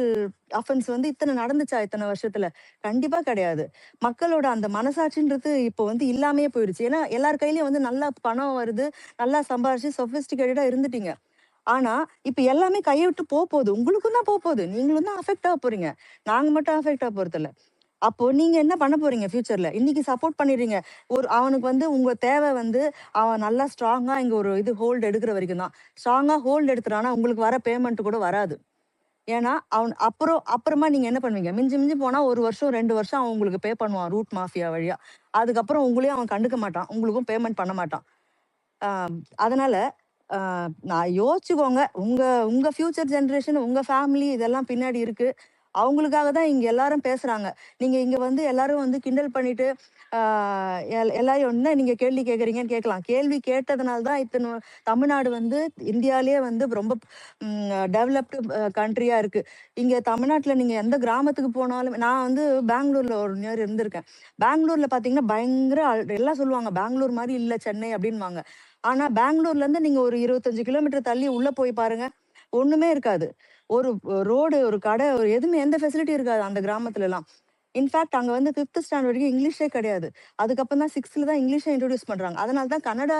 அஃபென்ஸ் வந்து இத்தனை நடந்துச்சா இத்தனை வருஷத்துல? கண்டிப்பா கிடையாது. மக்களோட அந்த மனசாட்சின்றது இப்போ வந்து இல்லாமையே போயிடுச்சு. ஏன்னா எல்லார் கையிலயும் வந்து நல்லா பணம் வருது, நல்லா சம்பாரிச்சு சொபிஸ்டிகேட்டடா இருந்துட்டீங்க. ஆனா இப்ப எல்லாமே கையை விட்டு போகுது, உங்களுக்கும் தான் போகுது, நீங்களும் தான் அஃபெக்ட் ஆக போறீங்க, நாங்க மட்டும் அஃபெக்ட் ஆக போறது இல்ல. அப்போ நீங்க என்ன பண்ண போறீங்க ஃபியூச்சர்ல? இன்னைக்கு சப்போர்ட் பண்ணிடுறீங்க, அவனுக்கு வந்து உங்க தேவை வந்து அவன் நல்லா ஸ்ட்ராங்கா இங்க ஒரு ஹோல்டு எடுக்கிற வரைக்கும் தான். ஸ்ட்ராங்கா ஹோல்டு எடுத்துறானா உங்களுக்கு வர பேமெண்ட் கூட வராது. ஏன்னா அவன் அப்புறமா நீங்க என்ன பண்ணுவீங்க? மிஞ்சி போனா 1 வருஷம் 2 வருஷம் அவன் உங்களுக்கு பே பண்ணுவான் ரூட் மாஃபியா வழியா. அதுக்கப்புறம் உங்களையும் அவன் கண்டுக்க மாட்டான், உங்களுக்கும் பேமெண்ட் பண்ண மாட்டான். அதனால நான் யோசிச்சுக்கோங்க. உங்க ஃபியூச்சர் ஜென்ரேஷன், உங்க ஃபேமிலி இதெல்லாம் பின்னாடி இருக்கு. அவங்களுக்காக தான் இங்க எல்லாரும் பேசுறாங்க. நீங்க இங்க வந்து எல்லாரும் வந்து கிண்டல் பண்ணிட்டு எல்லாரும் என்ன நீங்க கேள்வி கேட்கறீங்கன்னு கேட்கலாம். கேள்வி கேட்டதுனால தான் இத்தனை தமிழ்நாடு வந்து இந்தியாலேயே வந்து ரொம்ப டெவலப்டு கண்ட்ரியா இருக்கு. இங்க தமிழ்நாட்டுல நீங்க எந்த கிராமத்துக்கு போனாலும், நான் வந்து பெங்களூர்ல ஒரு நேரம் இருந்திருக்கேன். பெங்களூர்ல பாத்தீங்கன்னா பயங்கர எல்லாம் சொல்லுவாங்க பெங்களூர் மாதிரி இல்ல சென்னை அப்படின்வாங்க. ஆனா பெங்களூர்ல இருந்து நீங்க ஒரு 25 கிலோமீட்டர் தள்ளி உள்ள போய் பாருங்க, ஒண்ணுமே இருக்காது. ஒரு ரோடு, ஒரு கடை, ஒரு எதுவுமே எந்த ஃபெசிலிட்டி இருக்காது அந்த கிராமத்துல எல்லாம். இன்ஃபேக்ட் அங்க வந்து 5th ஸ்டாண்டர்ட் வரைக்கும் இங்கிலீஷே கிடையாது. அதுக்கப்புறம் தான் 6th தான் இங்கிலீஷை இன்ட்ரோடியூஸ் பண்றாங்க. அதனால தான் கன்னடா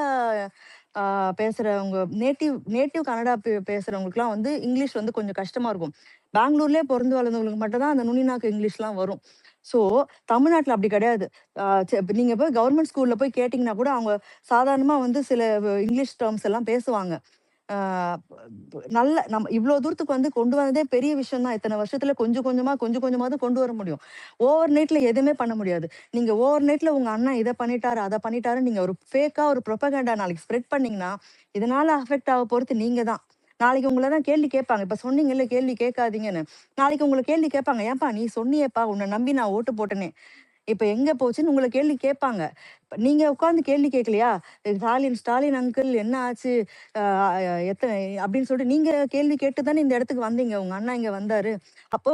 பேசுறவங்க, நேட்டிவ் கன்னடா பேசுறவங்களுக்குலாம் வந்து இங்கிலீஷ் வந்து கொஞ்சம் கஷ்டமா இருக்கும். பெங்களூர்லயே பிறந்து வளர்ந்தவங்களுக்கு மட்டும் தான் அந்த நுனிநாக்கு இங்கிலீஷ்லாம் வரும். ஸோ தமிழ்நாட்டுல அப்படி கிடையாது. நீங்க போய் கவர்மெண்ட் ஸ்கூல்ல போய் கேட்டீங்கன்னா கூட அவங்க சாதாரணமா வந்து சில இங்கிலீஷ் டேர்ம்ஸ் எல்லாம் பேசுவாங்க. நல்ல நம்ம இவ்வளவு தூரத்துக்கு வந்து கொண்டு வந்ததே பெரிய விஷயம் தான். இத்தனை வருஷத்துல கொஞ்சம் கொஞ்சமாவது கொண்டு வர முடியும். ஓவர் நைட்ல எதுவுமே பண்ண முடியாது. நீங்க ஓவர் நைட்ல உங்க அண்ணன் இதை பண்ணிட்டாரு அதை பண்ணிட்டாரு நீங்க ஒரு ஃபேக்கா ஒரு ப்ரொபகண்டா நாளைக்கு ஸ்ப்ரெட் பண்ணீங்கன்னா இதனால அஃபெக்ட் ஆக போறது நீங்க தான். நாளைக்கு உங்களை தான் கேள்வி கேட்பாங்க. இப்ப சொன்னீங்கல்ல கேள்வி கேட்காதீங்கன்னு, நாளைக்கு உங்களை கேள்வி கேட்பாங்க. ஏன்பா நீ சொன்னியேப்பா, உன்னை நம்பி நான் ஓட்டு போட்டேனே, இப்ப எங்க போச்சுன்னு உங்களை கேள்வி கேட்பாங்க. நீங்க உட்கார்ந்து கேள்வி கேட்கலையா? ஸ்டாலின் அங்கிள் என்ன ஆச்சு, எத்தனை அப்படின்னு சொல்லிட்டு நீங்க கேள்வி கேட்டுதானே இந்த இடத்துக்கு வந்தீங்க. உங்க அண்ணா இங்க வந்தாரு. அப்போ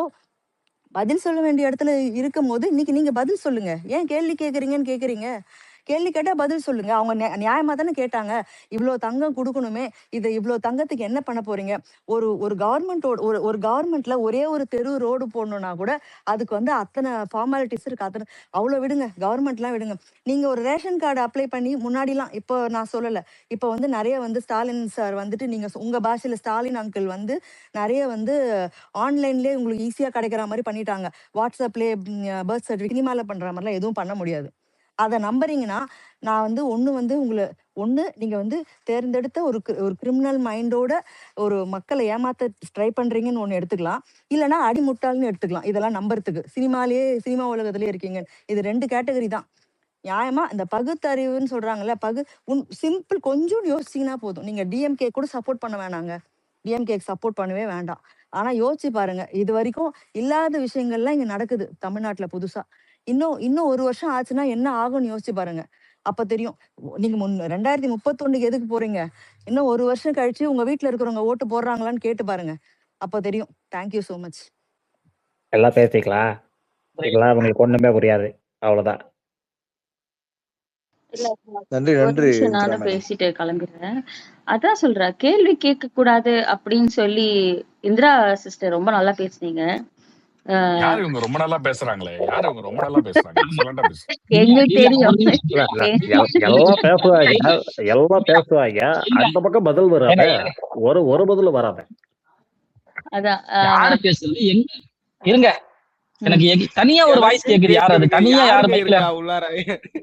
பதில் சொல்ல வேண்டிய இடத்துல இருக்கும் போது இன்னைக்கு நீங்க பதில் சொல்லுங்க. ஏன் கேள்வி கேட்கறீங்கன்னு கேக்குறீங்க? கேள்வி கேட்டா பதில் சொல்லுங்க. அவங்க நியாயமா தானே கேட்டாங்க. இவ்வளவு தங்கம் கொடுக்கணுமே, இதை இவ்வளவு தங்கத்துக்கு என்ன பண்ண போறீங்க? ஒரு கவர்மெண்ட்ல ஒரே ஒரு தெரு ரோடு போடணும்னா கூட அதுக்கு வந்து அத்தனை ஃபார்மாலிட்டிஸ் இருக்கு. அத்தனை அவ்வளவு விடுங்க, கவர்மெண்ட்லாம் விடுங்க. நீங்க ஒரு ரேஷன் கார்டு அப்ளை பண்ணி முன்னாடிலாம், இப்போ நான் சொல்லல, இப்போ வந்து நிறைய வந்து ஸ்டாலின் சார் வந்துட்டு நீங்க உங்க பாஷையில ஸ்டாலின் அங்கிள் வந்து நிறைய வந்து ஆன்லைன்லயே உங்களுக்கு ஈஸியா கிடைக்கிற மாதிரி பண்ணிட்டாங்க. வாட்ஸ்அப்லயே பர்த் சர்டிஃபிகேட் சினிமால பண்ற மாதிரிலாம் எதுவும் பண்ண முடியாது. அதை நம்புறீங்கன்னா நான் வந்து ஒண்ணு நீங்க வந்து தேர்ந்தெடுத்த ஒரு கிரிமினல் மைண்டோட ஒரு மக்களை ஏமாத்த ட்ரை பண்றீங்கன்னு ஒண்ணு எடுத்துக்கலாம், இல்லைன்னா அடிமுட்டாள்னு எடுத்துக்கலாம். இதெல்லாம் நம்புறதுக்கு சினிமா உலகத்திலே இருக்கீங்க. இது 2 கேட்டகரி தான். நியாயமா இந்த பகுத்தறிவுன்னு சொல்றாங்கல்ல, சிம்பிள் கொஞ்சம் யோசிச்சீங்கன்னா போதும். நீங்க டிஎம்கே கூட சப்போர்ட் பண்ண வேணாங்க, டிஎம்கேக்கு சப்போர்ட் பண்ணவே வேண்டாம். ஆனா யோசிச்சு பாருங்க, இது வரைக்கும் இல்லாத விஷயங்கள்லாம் இங்க நடக்குது தமிழ்நாட்டுல புதுசா. இன்னும் 1 வருஷம் ஆச்சுன்னா என்ன ஆகும்னு யோசிச்சு பாருங்க. அப்ப தெரியும். நீங்க 2031 எதுக்கு போறீங்க? இன்னும் 1 வருஷம் கழிச்சு உங்க வீட்டுல இருக்கிறவங்க ஓட்டு போடுறாங்களான்னு கேட்டு பாருங்க, அப்ப தெரியும். Thank you so much. எல்லாம் பேசிக்கலாம். இதெல்லாம் உங்களுக்கு ஒண்ணுமே புரியாது. அவ்வளவுதான். இல்ல நன்றி ஒரு நன்றி நிமிஷம் இந்திரா நானும் மேடம். பேசிட்டு கிளம்பிடுறேன். அதான் சொல்றேன், கேள்வி கேட்க கூடாது அப்படின்னு சொல்லி இந்திரா சிஸ்டர் ரொம்ப நல்லா பேசுனீங்க. யாரு இவங்க ரொம்ப நல்லா பேசுறாங்களே? யாரு இவங்க ரொம்ப நல்லா பேசுறாங்க? எக்ஸலண்டா பேசுறாங்க. எங்களுக்கு இல்ல தெரியும். ஒரு நிமிஷம் இல்ல, இல்ல, எ- எல்லாம் பேசுவாங்க, எல்லாம் பேசுவாங்க. இல்ல அந்த பக்கம் பதில் ஏங்க, வராத, ஏங்க, ஒரு பதில் வராத. அதான் யாரு பேசுறது? எங்க இருங்க, ம். எனக்கு தனியா ஒரு வாய்ஸ் எனக்கும் கேக்குது. யார் அது? கேக்குதுங்க. தனியா யாரு யாருங்க மைக்ல இருக்கா உள்ளார?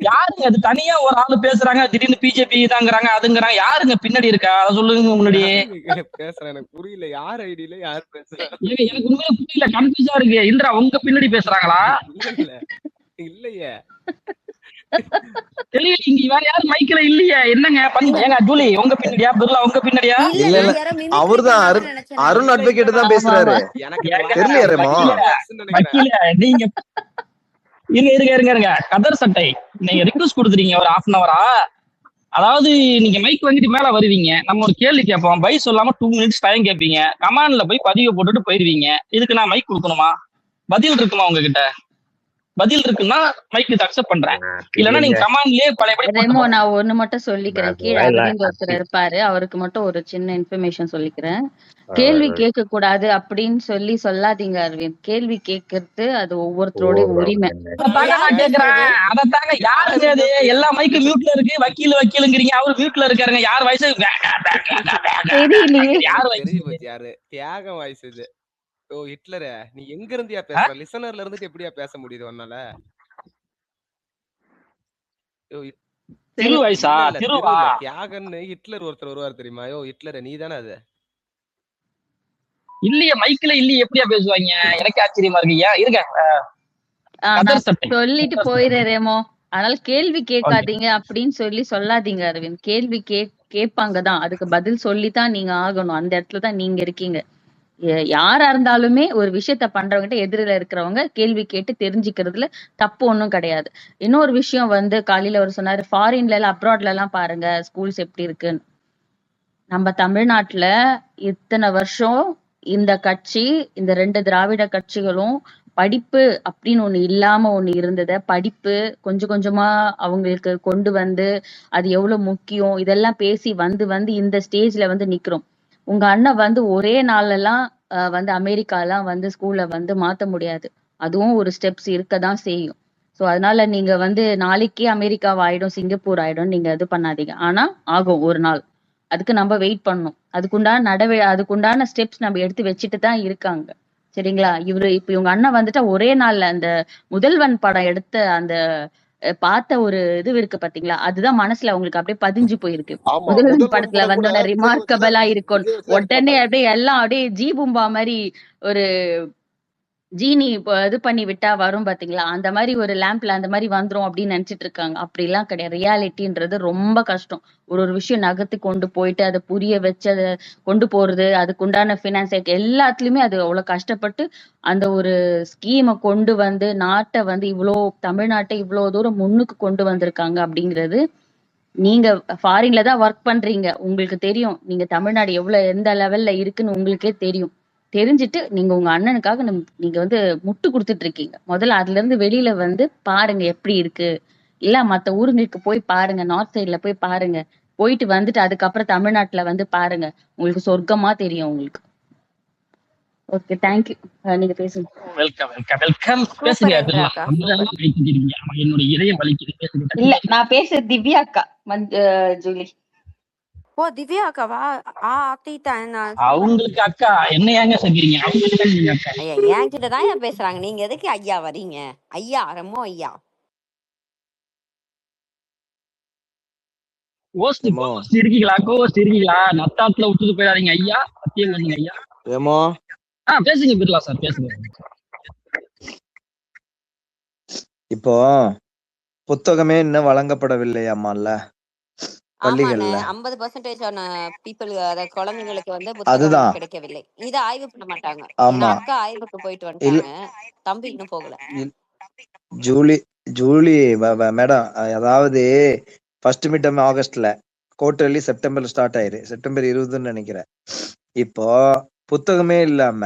யாருங்க அது? தனியா ஒரு ஆளு பேசுறாங்க, திடீர்னு பிஜேபி தாங்கிறாங்க, அதுங்கிறாங்க. யாருங்க பின்னாடி இருக்கா? அதை சொல்லுங்க முன்னாடி. யாருங்க பேசுறேன்? எனக்கு புரியல. யார் ஐடியில யார் பேசுறா? ஏங்க, எனக்கு உண்மையில புரியல, கன்ஃபியூஸா இருக்கு. இந்திரா உங்க பின்னாடி பேசுறாங்களா? இல்ல இல்ல இல்லையே. தெரியல, இங்க வேற யாரும் மைக்ல இல்லையே. என்னங்க ஏங்க ஜூலி உங்க பின்னாடியா? பிர்லா உங்க பின்னாடியா? இல்ல இல்ல இல்ல நான் யாரோ மிமிக்ரி அவர்தான் பண்றாங்கன்னு நினைச்சேன் நானு. அருண் அட்வொகேட் தான் ஆமா பேசுறாரு. ஆமா. எனக்கு இந்த ஏங்க தெரியலையா ரேமோ? வக்கீல வாய்ஸ் நினைக்கிறேன். வக்கீல நீங்க இருங்க கதர் சட்டை, நீங்க ரிக்வஸ்ட் கொடுத்துறீங்க ஒரு 1/2 hour. அதாவது நீங்க மைக் வாங்கிட்டு மேல வருவீங்க, நம்ம ஒரு கேள்வி கேட்போம், பை சொல்லாம 2 minutes டைம் கேட்பீங்க, கமாண்ட்ல போய் பதிவை போட்டுட்டு போயிருவீங்க. இதுக்கு நான் மைக் கொடுக்கணுமா? பதில் இருக்குமா உங்ககிட்ட? பதில் இருக்குன்னா மைக் அக்செப்ட் பண்றேன், இல்லைன்னா இல்லைங்க, நீங்க கமாண்ட்லயே பழையபடி போட்டு ரெமோ, போங்க. நான் ஒண்ணு மட்டும் சொல்லிக்கிறேன். கீழே இல்ல, அரவிந்த் ஒருத்தர் இருப்பாரு, அவருக்கு மட்டும் ஒரு சின்ன இன்ஃபர்மேஷன் சொல்லிக்கிறேன். கேள்வி கேட்க கூடாது அப்படின்னு சொல்லி சொல்லாதீங்க அரவிந்த். கேள்வி கேட்கறது அது ஒவ்வொருத்தரோட உரிமை. அதைத்தாங்க யார் நான் கேக்குறேன், பேசுறது? அதைத்தாங்க. யாருங்க அது? எல்லா மைக்கு மியூட்ல இருக்கு, வக்கீலுங்கிறீங்க, அவரு மியூட்ல இருக்காருங்க. யார் வயசு? தெரியலையே. யார் எனக்கு தெரிஞ்சு வயசு? போச்சு யாரு. தியாகம் வாய்ஸ் இது. ஓ ஹிட்லரு, நீ எங்க இருந்தியா பேசுற? லிசனர்ல இருந்துட்டு எப்படியா பேச முடியுது உன்னால? யோ, திரு வயசா? இல்ல இல்ல திருவா? திருவிழா தியாகன்னு ஹிட்லர் ஒருத்தர் வருவார் தெரியுமா? யோ ஹிட்லர் நீ தானே அது? இல்லையே, மைக்ல இல்லையே, எப்படியா பேசுவாங்க? எனக்கு ஆச்சரியமா இருக்கு. ஏன் இருங்க, நான் கதர் சட்டை சொல்லிட்டு போயிடுறேன் ரெமோ. அதனால கேள்வி கேட்காதீங்க அப்படின்னு சொல்லி சொல்லாதீங்க அரவிந்த். கேள்வி கேட்பாங்கதான், அதுக்கு பதில் சொல்லித்தான் நீங்க ஆகணும். அந்த இடத்துலதான் நீங்க இருக்கீங்க. யாரா இருந்தாலுமே ஒரு விஷயத்த பண்றவங்க எதிரில இருக்கிறவங்க கேள்வி கேட்டு தெரிஞ்சுக்கிறதுல தப்பு ஒண்ணும் கிடையாது. இன்னொரு விஷயம் வந்து காலையில அவர் சொன்னாரு, ஃபாரின்ல எல்லாம் அப்ராட்ல எல்லாம் பாருங்க ஸ்கூல்ஸ் எப்படி இருக்குன்னு. நம்ம தமிழ்நாட்டுல இத்தனை வருஷம் இந்த கட்சி, இந்த 2 திராவிட கட்சிகளும் படிப்பு அப்படின்னு ஒண்ணு இல்லாம ஒண்ணு இருந்தத படிப்பு கொஞ்சம் கொஞ்சமா அவங்களுக்கு கொண்டு வந்து அது எவ்வளவு முக்கியம் இதெல்லாம் பேசி வந்து இந்த ஸ்டேஜ்ல வந்து நிக்கிறோம். உங்க அண்ணன் வந்து ஒரே நாள்லாம் வந்து அமெரிக்காலாம் வந்து ஸ்கூல்ல வந்து மாத்த முடியாது. அதுவும் ஒரு ஸ்டெப்ஸ் இருக்கதான் செய்யும். சோ அதனால நீங்க வந்து நாளைக்கே அமெரிக்கா ஆயிடும், சிங்கப்பூர் ஆயிடும் நீங்க இது பண்ணாதீங்க. ஆனா ஆகும் ஒரு நாள். அதுக்கு நம்ம வெயிட் பண்ணணும். அதுக்குண்டான ஸ்டெப்ஸ் நம்ம எடுத்து வச்சுட்டு தான் இருக்காங்க. சரிங்களா? இப்ப இவங்க அண்ணன் வந்துட்டா ஒரே நாள்ல அந்த முதல்வன் படம் எடுத்த அந்த பார்த்த ஒரு இது இருக்கு பாத்தீங்களா, அதுதான் மனசுல அவங்களுக்கு அப்படியே பதிஞ்சு போயிருக்கு. ஆமா முதல்வன் முதல்வன் படத்துல படம் கூட வந்தோட விஜய் ரிமார்க்கபிளா விஜய் இருக்கும். விஜய் வச்சுதான் உடனே எடுத்தாப்ல. அப்படியே எல்லாம் அப்படியே ஜீ பூம்பா மாதிரி ஒரு ஜீனி இது பண்ணி விட்டா வரும் பாத்தீங்களா, அந்த மாதிரி ஒரு லேம்ப்ல அந்த மாதிரி வந்துரும் அப்படின்னு நினைச்சிட்டு இருக்காங்க. அப்படி எல்லாம் கிடையாது. ரியாலிட்டின்றது ரொம்ப கஷ்டம். ஒரு விஷயம் நகர்த்தி கொண்டு போயிட்டு அதை புரிய வச்சு அதை கொண்டு போறது, அதுக்குண்டான பினான்ஸ் எல்லாத்துலயுமே அது அவ்வளவு கஷ்டப்பட்டு அந்த ஒரு ஸ்கீமை கொண்டு வந்து நாட்டை வந்து தமிழ்நாட்டை இவ்வளவு தூரம் முன்னுக்கு கொண்டு வந்திருக்காங்க அப்படிங்கிறது. நீங்க ஃபாரின்ல தான் ஒர்க் பண்றீங்க, உங்களுக்கு தெரியும் நீங்க தமிழ்நாடு எந்த லெவல்ல இருக்குன்னு உங்களுக்கே தெரியும். தெரிஞ்சுட்டு நீங்க உங்க அண்ணனுக்காக நீங்க வந்து முட்டு கொடுத்துட்டு இருக்கீங்க. முதல்ல அதுல இருந்து வெளியில வந்து பாருங்க எப்படி இருக்கு. இல்ல மத்த ஊருங்களுக்கு போய் பாருங்க, நார்த் சைட்ல போய் பாருங்க. போயிட்டு வந்துட்டு அதுக்கப்புறம் தமிழ்நாட்டுல வந்து பாருங்க, உங்களுக்கு சொர்க்கமா தெரியும் உங்களுக்கு. Okay, thank you. நீங்க பேசுங்க. வெல்கம். பேசுங்க. சூப்பர் பிர்லா இந்திராக்கா, ரொம்ப சூப்பர். நேரமா பேசிட்டு இருக்கீங்க. ஆமா, என்னோட இதயம் வலிக்குது. பேசுங்க. இல்ல, நான் பேசுறது திவ்யா அக்கா, ஜூலி. ஓ திவ்யா அக்காவா? ஆக்கிட்டா நான் சூப்பர். அவங்களுக்கு அக்கா என்ன ஏங்க சொல்றீங்க? அவங்களுக்கு தான் நீங்க அக்கா. ஐயா என்கிட்ட தான் பேசுறாங்க, நீங்க எதுக்கு ஐயா வரீங்க? ஐயா ரெமோ ஐயா. ஹோஸ்ட் ரெமோ கோஸ்ட் இருக்கீங்களா நத்தாத்துல விட்டுட்டு போயிடாதீங்க ஐயா, சத்தியம் பண்ணுங்க ஐயா. ரெமோ பேசுங்க பிர்லா சார், பேசுங்க. இப்போ புத்தகமே இன்னும் வழங்கப்படவில்லையாமால்ல ஆமாண்ணே, பள்ளிகள்ல. 50% பீப்புள், அதாவது குழந்தைங்களுக்கு வந்து புத்தகம் அதுதான். இன்னும் கிடைக்கவில்லை. இதை ஆய்வு பண்ண மாட்டாங்க. எங்க ஆமா. அக்கா ஆய்வுக்கு போயிட்டு இல்ல வந்துட்டாங்க, தம்பி இன்னும் போகல. ஜூலி ஜூலி மேடம், அதாவது ஃபர்ஸ்ட் மிட் டர்ம் ஆகஸ்ட்ல, குவார்டர்லி செப்டம்பர்ல ஸ்டார்ட் ஆயிரு, செப்டம்பர் 20ன்னு நினைக்கிறேன். இப்போ புத்தகமே இல்லாம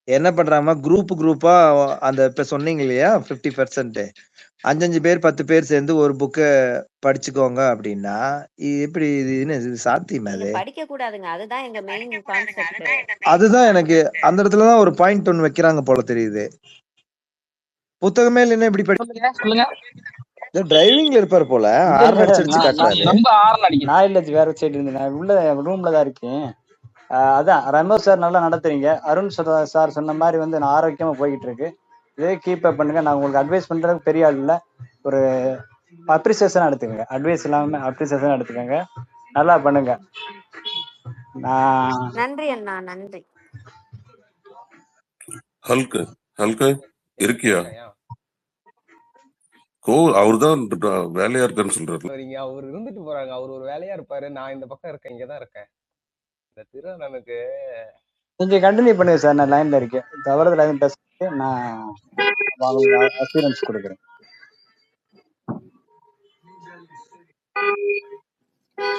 என்ன பண்றாங்க, குரூப்பா அந்த இப்ப சொன்னீங்க இல்லையா 50%, 5 பேர் 10 பேர் சேர்ந்து ஒரு புக்கை படிச்சுக்கோங்க அப்படின்னா இது எப்படி, இது சாத்தியமா? நீங்க அது படிக்க கூடாதுங்க, அதுதான் எங்க மெயின் கான்செப்ட். அதுதான் எனக்கு அந்த இடத்துலதான் ஒரு பாயிண்ட் ஒன்னு வைக்கிறாங்க போல தெரியுது. புத்தகமே இல்லைன்னா இப்படி சொல்லுங்க. டிரைவிங்ல இருப்பாரு போல, ஹார்ன் அடிச்சு காட்டுறாரு. ரொம்ப ஆர்ன் அடிக்குது. நான் இல்ல வேற சைடு இருந்து, நான் உள்ள ரூம்ல தான் இருக்கேன். அதான் ரமோ சார் நல்லா நடத்துறீங்க. அருண் சார் சொன்ன மாதிரி வந்து நான் ஆரோக்கியமா போய்கிட்டு இருக்கு. இதே கீப் அப் பண்ணுங்க. நான் உங்களுக்கு அட்வைஸ் பண்றதுக்கு பெரிய ஆள் இல்ல, ஒரு அப்ரிசியேஷன் எடுத்துக்கோங்க. அட்வைஸ் இல்லாம அப்ரிசியேஷன் எடுத்துக்கோங்க. நல்லா பண்ணுங்க. நன்றி அண்ணா, நன்றி. ஹல்கு இருக்கியா? அவருதான் வேலையா இருக்கான்னு சொல்றாரு. அவர் இருந்துட்டு போறாங்க, அவர் ஒரு வேலையா இருப்பாரு. நான் இந்த பக்கம் இருக்கேன், இங்கதான் இருக்கேன். இந்த திரு நமக்கு நீங்க கண்டினியூ பண்ணுங்க சார், நான் லைன்ல இருக்கேன். தவறுதல் எதுவும் பேச நான் அஷூரன்ஸ் கொடுக்குறேன்.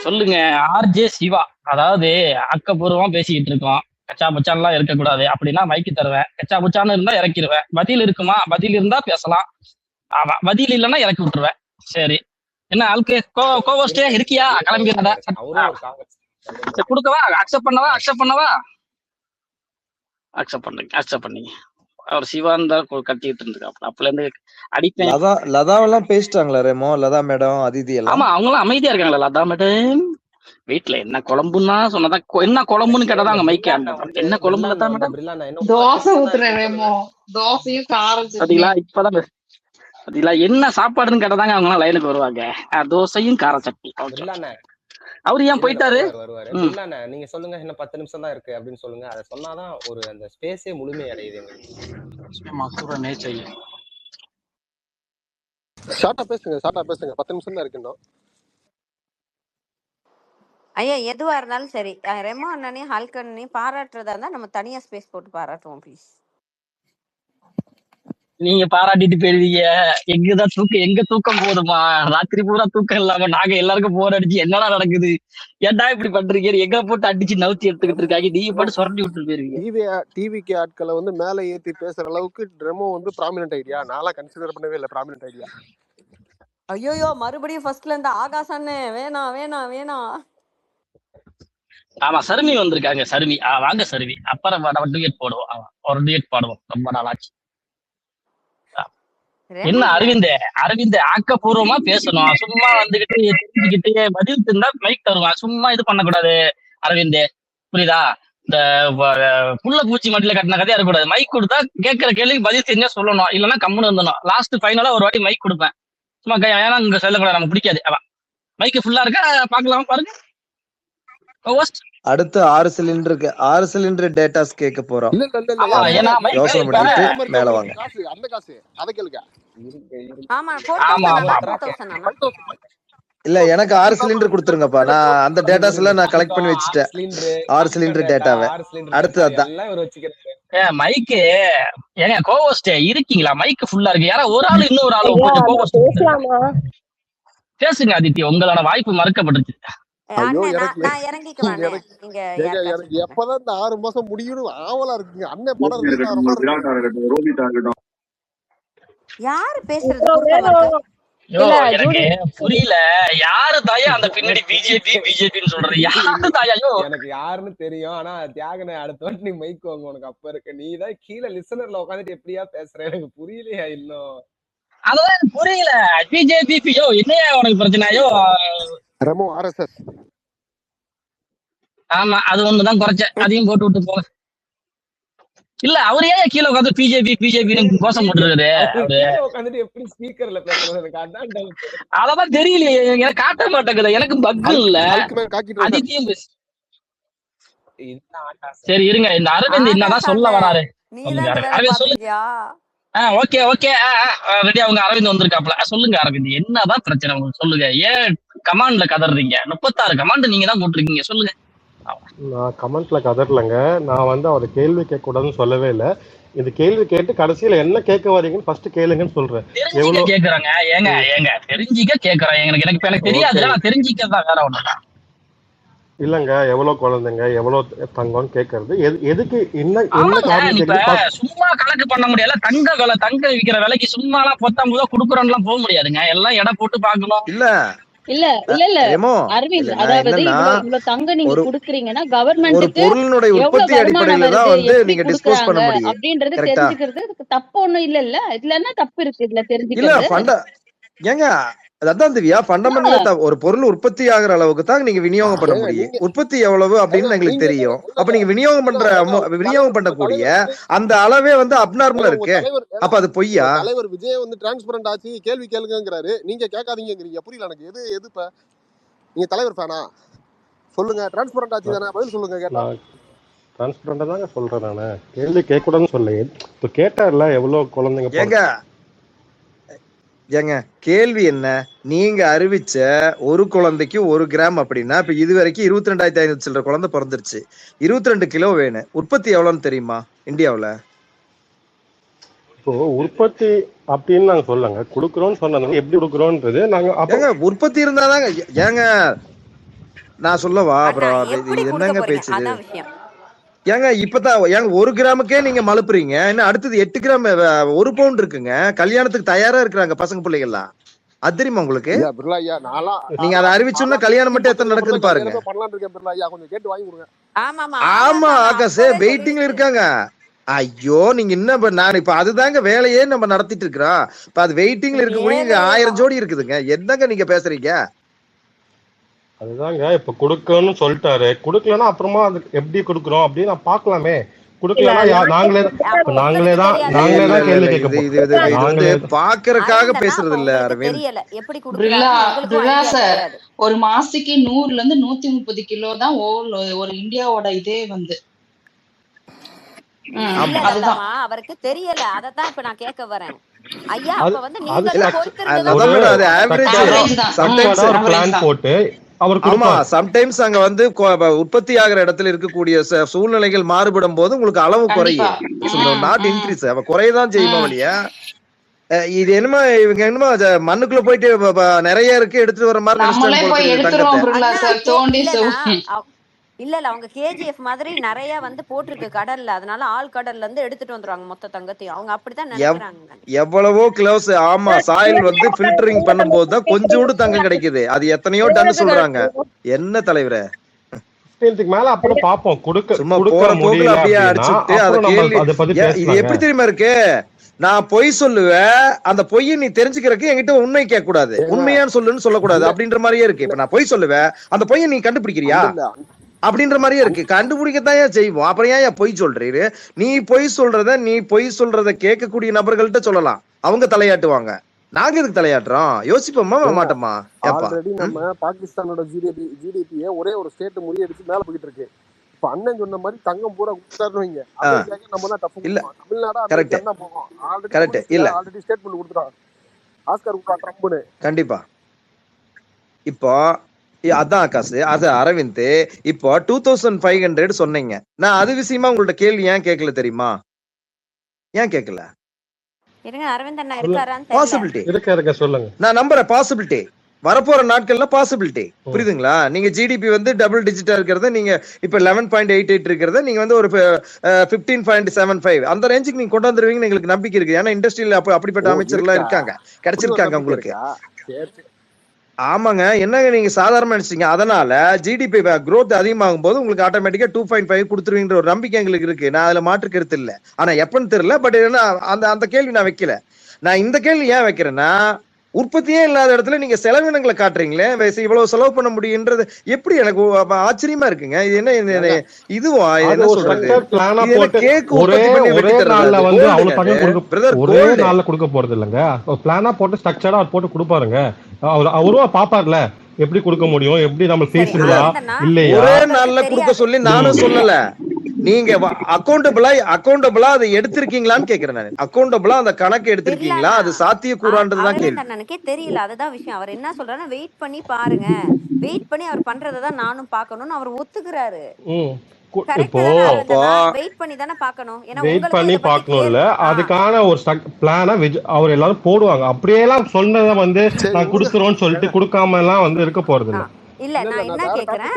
சொல்லுங்க ஆர்ஜே சிவா. அதாவது ஆக்கப்பூர்வமா பேசிக்கிட்டு இருக்கோம், கச்சா பச்சான்லாம் இருக்கக்கூடாது அப்படின்னா மைக்கு தருவேன், கச்சா பச்சான்னு இருந்தா இறக்கிடுவேன். பதில் இருக்குமா, பதில் இருந்தா பேசலாம், பதில் இல்லைன்னா இறக்கி விட்டுருவேன். சரி, என்ன ஆளுக்கு கோவஸ்டே இருக்கியா, கிளம்பிடுறதா? கொடுக்கவா, அக்செப்ட் பண்ணவா? அக்செப்ட் பண்ணீங்க. அவர் சிவான் தான் கட்டிட்டு இருந்திருக்காப்ல, அப்பல இருந்து அடிப்பேன். லதாவெல்லாம் பேசிட்டாங்களா ரெமோ? லதா மேடம் அதிதி எல்லாம்? ஆமா, அவங்களாம் அமைதியா இருக்காங்களா? லதா மேடம் வீட்டுல என்ன குழம்புன்னா சொன்னதா, என்ன குழம்புன்னு கேட்டதான் அங்க மைக்க என்ன குழம்பு லதா மேடம்? தோசை ஊத்துறேன் ரெமோ, தோசையும் காரம் பாத்தீங்களா? இப்பதான் பாத்தீங்களா, என்ன சாப்பாடுன்னு கேட்டதாங்க அவங்க லைனுக்கு வருவாங்க. தோசையும் கார சட்னி. அவரு ஏன் போயிட்டாரு? நீங்க சொல்லுங்க, இன்னும் 10 நிமிஷம் தான் இருக்கு அப்படின்னு சொல்லுங்க. அதை சொன்னாதான் ஒரு அந்த ஸ்பேஸே முழுமை அடையுது. ஷார்ட்டா பேசுங்க 10 நிமிஷம் தான் இருக்குன்னு. ஐயா எதுவா இருந்தாலும் சரி, ரெமோ அண்ணனையும் ஹல்க் அண்ணனையும் பாராட்டுறதா இருந்தா நம்ம தனியா ஸ்பேஸ் போட்டு பாராட்டுவோம் ப்ளீஸ். நீங்க பாராட்டிட்டு போயிருவீங்க, எங்க தூக்கம் போதுமா? ராத்திரி பூரா தூக்கம் இல்லாம நாங்க எல்லாருக்கும் போர் அடிச்சு என்னடா நடக்குது, ஏன்டா இப்படி பண்றீங்க, எங்க போட்டு அடிச்சு நவுத்தி எடுத்துக்கிட்டு இருக்காங்க, நீங்க போட்டு சுரண்டி விட்டு போயிருவீங்க. டிவிக்கு ஆட்களை வந்து மேல ஏத்தி பேசுற அளவுக்கு ரெமோ வந்து ப்ராமினன்ட் ஐடியா. நான்லாம் கன்சிடர் பண்ணவே இல்லை ப்ராமினன்ட் ஐடியா. ஐயோ, மறுபடியும் ஃபர்ஸ்ட்ல இருந்து ஆகாஷான்னு வேணாம். ஆமா, சருமி வந்திருக்காங்க. சருமி வாங்க சருமி, அப்புறம் டூயட் போடுவோம். ஒரு டூயட் பாடுவோம், ரொம்ப நாளாச்சு. என்ன அரவிந்த் ஆக்கப்பூர்வமா பேசணும், சும்மா வந்துகிட்டு தெரிஞ்சுக்கிட்டு பதில் இருந்தா மைக் தருவான், சும்மா இது பண்ணக்கூடாது அரவிந்த், புரியுதா? இந்த புள்ள பூச்சி மட்டில கட்டின கதையா இருக்கக்கூடாது. மைக் கொடுத்தா கேட்கற கேள்விக்கு பதில் தெரிஞ்சா சொல்லணும், இல்லைன்னா கம்முன்னு வந்துடணும். லாஸ்ட் ஃபைனலா ஒரு வாட்டி மைக் கொடுப்பேன், சும்மா ஏன்னா இங்க சொல்லக்கூடாது, நமக்கு பிடிக்காது. அதான் மைக்கு ஃபுல்லா இருக்கா, பாக்கலாம் பாருங்க. அடுத்து 6 சிலிண்டர் டேட்டாஸ் கேட்க போறோம். யோசனை பண்ணிட்டு மேல வாங்க. அந்த காசு அத கேளுங்க. இல்ல, எனக்கு 6 சிலிண்டர் கொடுத்துருங்கப்பா. நான் அந்த டேட்டாஸ் எல்லாம் நான் கலெக்ட் பண்ணி வச்சுட்டேன், 6 சிலிண்டர் டேட்டாவை. அடுத்து அதான் மைக்கு. ஏங்க கோவஸ்ட் இருக்கீங்களா? மைக்கு ஃபுல்லா இருக்கு, யாரா ஒரு ஆளு இன்னொரு ஆளு கொஞ்சம் கோவஸ்ட் பேசுங்க. ஆதித்யா, உங்களோட வாய்ப்பு மறுக்கப்பட்டுருச்சு. எனக்கு எப்பதான் இந்த 6 மாசம் முடியும் ஆவலா இருக்குங்க. அண்ணன் படம் யாரு பேசுறது புரியல. யாரு தாயா அந்த பின்னாடி பிஜேபின்னு சொல்றது? யாரு தாயாயோ? எனக்கு யாருன்னு தெரியும், ஆனா தியாகனை அடுத்த வாட்டி நீ மைக் வாங்க, உனக்கு அப்ப இருக்க. நீ தான் கீழே லிசனர்ல உட்காந்துட்டு எப்படியா பேசுற, எனக்கு புரியலையா இன்னும். அதான் புரியல. பிஜேபியோ என்னையா உனக்கு பிரச்சனையோ? ரெமோ ஆர்எஸ்எஸ். ஆமா, அது ஒண்ணுதான் குறைச்ச, அதையும் போட்டு விட்டு போங்க. இல்ல அவரு ஏன் கீழே உட்காந்து பிஜேபி கோஷம் போட்டுருக்காரு அவரு அவரு? கீழே உட்காந்துட்டு எப்படி ஸ்பீக்கர்ல பேசுறது எனக்கு அதான் doubt. அதெல்லாம் தெரியலையே, எனக்கு காட்ட மாட்டேங்குது, எனக்கு பக் இல்ல. ஹல்க் மேன் காக்கிட்டு இருக்காரு. அதித்தியும் இதுதான் ஆகாசம். சரி இருங்க, இந்த அரவிந்த் என்னதான் சொல்ல ஆகாஷ் வராரு நீதான் சொல்லுங்க. இந்த வேலை அரவிந்த் சொல்லு. பாத்திருக்கியா? Okay okay ready. அவங்க அரவிந்த் வந்திருக்காப்ல. சொல்லுங்க அரவிந்த், என்னதான் பிரச்சனை உங்களுக்கு சொல்லுங்க. ஏன் கமாண்ட்ல கதறீங்க? 36 கமாண்ட் நீங்க தான் போட்டிருக்கீங்க, சொல்லுங்க. நான் கமெண்ட்ல கதறலங்க. நான் வந்து அவரை கேள்வி கேட்கக்கூடாதுன்னு சொல்லவே இல்லை. இந்த கேள்வி கேட்டு கடைசியில என்ன கேட்க வரீங்கன்னு ஃபர்ஸ்ட் கேளுங்கன்னு சொல்றேன். தெரிஞ்சிக்க எவ்வளவு கேக்குறாங்க. ஏங்க தெரிஞ்சிக்க கேக்குறேன். எனக்கு தெரியாது, ஓகே நான் தெரிஞ்சிக்கதான் வேற ஒண்ணுதான். இல்லங்க, எவ்வளவு குழந்தைங்க எவ்வளவு தங்கம்னு கேட்கறது எதுக்கு என்ன என்ன ஆமாங்க, காரணம் இப்ப கேட்கறது? சும்மா கணக்கு பண்ண முடியல. தங்க விலை, தங்க விக்கிற விலைக்கு சும்மா எல்லாம் 19 ரூபா கொடுக்குறோம்லாம் போக முடியாதுங்க. எல்லாம் எடை போட்டு பாக்கணும். இல்ல இல்ல இல்ல இல்ல ரெமோ, அரவிந்த், இல்ல நான் அதாவது என்னன்னா இவ்வளவு தங்க நீங்க ஒரு குடுக்குறீங்கன்னா ஒரு கவர்மெண்ட்டுக்கு பொருளினுடைய எவ்வளவு உற்பத்தி வருமானம் அடிப்படையில தான் வருது, வந்து எப்படி நீங்க டிஸ்போஸ் குடுக்குறாங்க பண்ண முடியும். அப்படின்றது கரெக்டா? தெரிஞ்சுக்கிறது தப்பு ஒண்ணும் இல்ல. இதுல என்ன தப்பு இருக்கு இதுல இல்ல தெரிஞ்சுக்கிறது? ஏங்க அதான் திவ்யா, ஃபண்டமெண்டலா ஒரு பொருள் உற்பத்தி ஆகுற அளவுக்கு தான் நீங்க விநியோகம் பண்ண ஏங்க முடியும். நீங்க உற்பத்தி எவ்வளவு அப்படின்னு ஏங்க எங்களுக்கு நீங்க தெரியும். இல்ல அப்ப நீங்க விநியோகம் பண்ற ஏங்க உங்க விநியோகம் உங்க பண்ணக்கூடிய தலைவர் வந்து அந்த அளவே வந்து அப்நார்மலா உங்க இருக்கு. தலைவர் அப்ப அது பொய்யா? உங்க தலைவர் விஜய் வந்து டிரான்ஸ்பரண்ட் ஆச்சு, கேள்வி கேளுங்கிறாரு, நீங்க கேட்காதீங்கிறீங்க. புரியல எனக்கு. எது எது இப்ப நீங்க தலைவர் ஃபேனா? சொல்லுங்க. டிரான்ஸ்பரண்ட் ஆச்சு தானே, பதில் சொல்லுங்க கேட்டா. நான் டிரான்ஸ்பரண்டா தாங்க சொல்றேன். நானு கேள்வி கேட்கக்கூடாதுன்னு சொல்ல. இப்ப கேட்டார்ல எவ்வளவு குழந்தைங்க ஏங்க ஏங்க கேள்வி என்ன? நீங்க அறிவிச்ச ஒரு குழந்தைக்கு 1 கிராம் அப்படின்னா இப்ப இது வரைக்கும் 22,500 சில்லற குழந்தை பிறந்துருச்சு. 22 கிலோ வேணும். உற்பத்தி எவ்வளவுன்னு தெரியுமா இந்தியாவுல? இப்போ உற்பத்தி அப்படின்னு நாங்க சொல்லங்க, கொடுக்குறோம்னு சொன்னது எப்படி கொடுக்குறோன்றது நாங்க அப்போ ஏங்க உற்பத்தி இருந்தாதாங்க. ஏங்க நான் சொல்லவா? அண்ணா அப்புறம் எப்படி இது கொடுக்க என்னங்க போறீங்க? பேச்சு இது? அதான் விஷயம். ஏங்க இப்பதான் ஏங்க 1 கிராமுக்கே நீங்க மலுப்புறீங்க. இன்னும் அடுத்தது 8 கிராம் 1 பவுண்ட் இருக்குங்க. கல்யாணத்துக்கு தயாரா இருக்கிறாங்க பசங்க பிள்ளைகள்லாம். அது தெரியுமா உங்களுக்கு? ஐயா பிர்லா ஐயா, நான்லாம் நீங்க அதை நான்லாம் அறிவிச்சோம்னா நான்லாம் கல்யாணம் மட்டும் 130 எத்தனை நடக்குதுன்னு பொருளை பாருங்க. கல்யாணமே பண்ணலான்னு இருக்கேன் பிர்லா ஐயா. கொஞ்சம் கேட்டு வாங்கி கொடுங்க. ஆமாமா ஆமா ஆகாஷ், ஆகாஷே அப்பவே வெயிட்டிங்ல சொல்லிட்டு இருக்காங்க. ஐயோ நீங்க இன்னும் நான் இப்ப அதுதாங்க வேலையே நம்ம நடத்திட்டு இருக்கிறோம். இப்ப அது வெயிட்டிங்ல இருக்கக்கூடிய இங்க 1000 ஜோடி இருக்குதுங்க. என்னங்க நீங்க பேசுறீங்க? அதுதாங்க இப்ப கொடுக்கணும்னு சொல்லிட்டாரு. கொடுக்கலன்னா அப்புறமா அது எப்படி கொடுக்குறோம் அப்படின்னு நான் பார்க்கலாமே. கொடுக்கலன்னா நாங்களே அப்ப நாங்களே உங்களுக்கு தான் தெரியாதா? நாங்களே இல்ல தான் இல்ல கேள்வி இல்ல கேட்க இது போறோம். இது இது இது வந்து நாங்களே பாக்குறதுக்காக அரவிந்த் அண்ணா, அப்ப பேசுறது இல்ல உங்களுக்கு அரவிந்த். தெரியல எப்படி பிர்லா குடுக்குறாங்கன்னு. உங்களுக்கும் பிர்லா ஐடியா சார், கிடையாது. ஒரு மாசத்துக்கு 100ல இருந்து 130 கிலோ தான் ஒரு இந்தியாவோட இதே வந்து. இல்ல ஆமா அதுதான். லதாமா, அவருக்கு தெரியல. அதத்தான் இப்ப நான் கேட்க வரேன். ஐயா அது அப்ப வந்து அது நீங்களும் இல்ல பொறுத்திருந்து அதான் தான் மேடம், அது சொல்லணும். ஆவரேஜ். ஆவரேஜ் தான். சம்டைம்ஸ் ஒரு ஆவரேஜ் பிளான் தான். போட்டு அவர் ஆமா கொடுப்பாரு. சம்டைம்ஸ் அங்க வந்து உற்பத்தி ஆகிற இடத்துல இருக்கக்கூடிய சூழ்நிலைகள் மாறுபடும் போது உங்களுக்கு அளவு கண்டிப்பா. குறையும். Not increase. அவ குறையதான் செய்யுமா ம். வழியா? இது என்னமோ இவங்க என்னமோ மண்ணுக்குள்ள போயிட்டு நிறைய இருக்கு எடுத்துட்டு வர மாதிரி நம்மளே நினைச்சிட்டாங்க போல போய் தெரியுது எடுத்துருவோம் தங்கத்தை. பிர்லா அண்ணா சார், தோண்டி இல்லண்ணா இல்ல அவங்க கேஜிஎஃப் மாதிரி நிறைய வந்து போட்டிருக்கு கடல்ல. அதனால ஆள் கடல்ல இருந்து எடுத்துட்டு வந்துருவாங்க மொத்த தங்கத்தையும். அவங்க அப்படித்தான் நினைக்கிறாங்க. எவ்வளவோ கிலோஸ். ஆமா சாயில் வந்து ஃபில்டரிங் பண்ணும்போது தான் கொஞ்சோண்டு தங்கம் கிடைக்குது. அது எத்தனையோ டன் சொல்றாங்க. என்ன தலைவரே 15க்கு மேல அப்புறம் பாப்போம். சும்மா கொடுக்க போற போக்குல முடியல அப்படியே அப்படின்னா அடிச்சுட்டு அத அப்புறம் நம்ம கேள்வி. அதை பத்தி இது பேசலாங்க. எப்படி தெரியுமா இருக்கு? நான் பொய் சொல்லுவேன், அந்த பொய்யை நீ தெரிஞ்சுக்கிறதுக்கு என்கிட்ட உண்மை கேட்க கூடாது. ஏங்க உண்மையான்னு சொல்லுன்னு சொல்லக்கூடாது இல்ல அப்படின்ற மாதிரியே இருக்கு. இல்ல இப்ப நான் பொய் சொல்லுவேன், அந்த பொய்யை நீ கண்டுபிடிக்கிறியா இல்ல அப்படின்ற மாதிரியே இருக்கு. கண்டுபிடிக்கத்தான் ஏன் செய்வோம். அப்புறம் ஏன் பொய் சொல்றீரு? நீ பொய் சொல்றத கேட்கக்கூடிய நபர்கள்ட்ட சொல்லலாம். அவங்க தலையாட்டுவாங்க. நாங்க எதுக்கு தலையாட்டுறோம்? யோசிப்போமா மாட்டோமா? ஏப்பா ஆல்ரெடி நம்ம பாகிஸ்தானோட ஜிடிபியை ஒரே ஒரு ஸ்டேட் முறியடிச்சு மேல போயிட்டு இருக்கு. இப்ப அண்ணன் சொன்ன மாதிரி தங்கம் பூரா கொடுத்தாருன்னு வைங்க, அமெரிக்காக்கு நம்ம தான் டஃப் இல்ல கொடுப்போம். தமிழ்நாடு கரெக்ட் அமெரிக்கா தான் போகும். ஆல்ரெடி கரெக்ட் இல்ல ஆல்ரெடி ஸ்டேட்மெண்ட் கொடுத்துட்டான். ஆஸ்கர் கொடுத்தா ட்ரம்ப்னு. கண்டிப்பா. இப்போ அதான் ஆகாசு, அது அரவிந்த். இப்போ 2500 சொன்னீங்க. நான் அது விஷயமா உங்கள்ட்ட கேள்வி ஏன் கேட்கல தெரியுமா? ஏன் கேட்கல? இருங்க, அரவிந்த் அண்ணா இருக்காரான்னு தெரியல. பாசிபிலிட்டி இருக்க சொல்லுங்க. நான் நம்புறேன். பாசிபிலிட்டி வரப்போற நாட்கள்ல பாசிபிலிட்டி. புரியுதுங்களா? நீங்க ஜிடிபி வந்து டபுள் டிஜிட்டா இருக்கிறத நீங்க இப்ப 11.88 இருக்கிறத நீங்க வந்து ஒரு 15.75 அந்த ரேஞ்சுக்கு நீங்க கொண்டு வந்துருவீங்கன்னு எங்களுக்கு நம்பிக்கை இருக்கு. ஏன்னா இண்டஸ்ட்ரியில அப்படிப்பட்ட அமைச்சர்லாம் இருக்காங்க, கிடைச்சிருக்காங்க உங்களுக்கு. ஆமாங்க. என்னங்க நீங்க சாதாரணமா நினைச்சீங்க? அதனால ஜிடிபி growth அதிகமாகும் போது உங்களுக்கு ஆட்டோமேட்டிக்கா 2.5 கொடுத்துருவீங்கிற ஒரு நம்பிக்கை எங்களுக்கு இருக்கு. நான் அதுல மாற்று கருத்து இல்ல. ஆனா எப்பன்னு தெரியல. பட் என்ன அந்த கேள்வி நான் வைக்கல. நான் இந்த கேள்வி ஏன் வைக்கிறேன்னா, உற்பத்தியே இல்லாத இடத்துல நீங்க செலவினங்களை காட்டுறீங்களே, இவ்வளவு செலவு பண்ண முடியுன்றது எப்படி எனக்கு ஆச்சரியமா இருக்குங்க. இது என்ன இதுவா என்ன சொல்றது, ஒரே நாள்ல வந்து அவ்வளவு தங்கம் ஒரே நாள்ல கொடுக்க போறது இல்லைங்க. பிளானா போட்டு ஸ்ட்ரக்சரா போட்டு கொடுப்பாருங்க. அவரும் பாப்பார்ல எப்படி கொடுக்க முடியும், எப்படி நம்ம பேசுறா இல்லையா. ஒரே நாள்ல கொடுக்க சொல்லி நானும் சொல்லல. நீங்க அக்கௌண்டபிளா அதை எடுத்திருக்கீங்களான்னு கேக்குறேன் நான். அக்கௌண்டபிளா அந்த கணக்கு எடுத்திருக்கீங்களா, அது சாத்தியக்கூறான்றதுதான் கேள்வி. எனக்கே தெரியல, அதுதான் விஷயம். அவர் என்ன சொல்றாருன்னா வெயிட் பண்ணி பாருங்க, வெயிட் பண்ணி அவர் பண்றதான் நானும் பாக்கணும்னு அவர் ஒத்துக்கிறாரு. அதுக்கான ஒரு பிளான அவர் எல்லாரும் போடுவாங்க. அப்படியே எல்லாம் சொன்னதை வந்து நான் குடுத்துறோம்னு சொல்லிட்டு கொடுக்காம எல்லாம் வந்து இருக்க போறது இல்ல. இல்ல நான் என்ன கேக்குறேன்,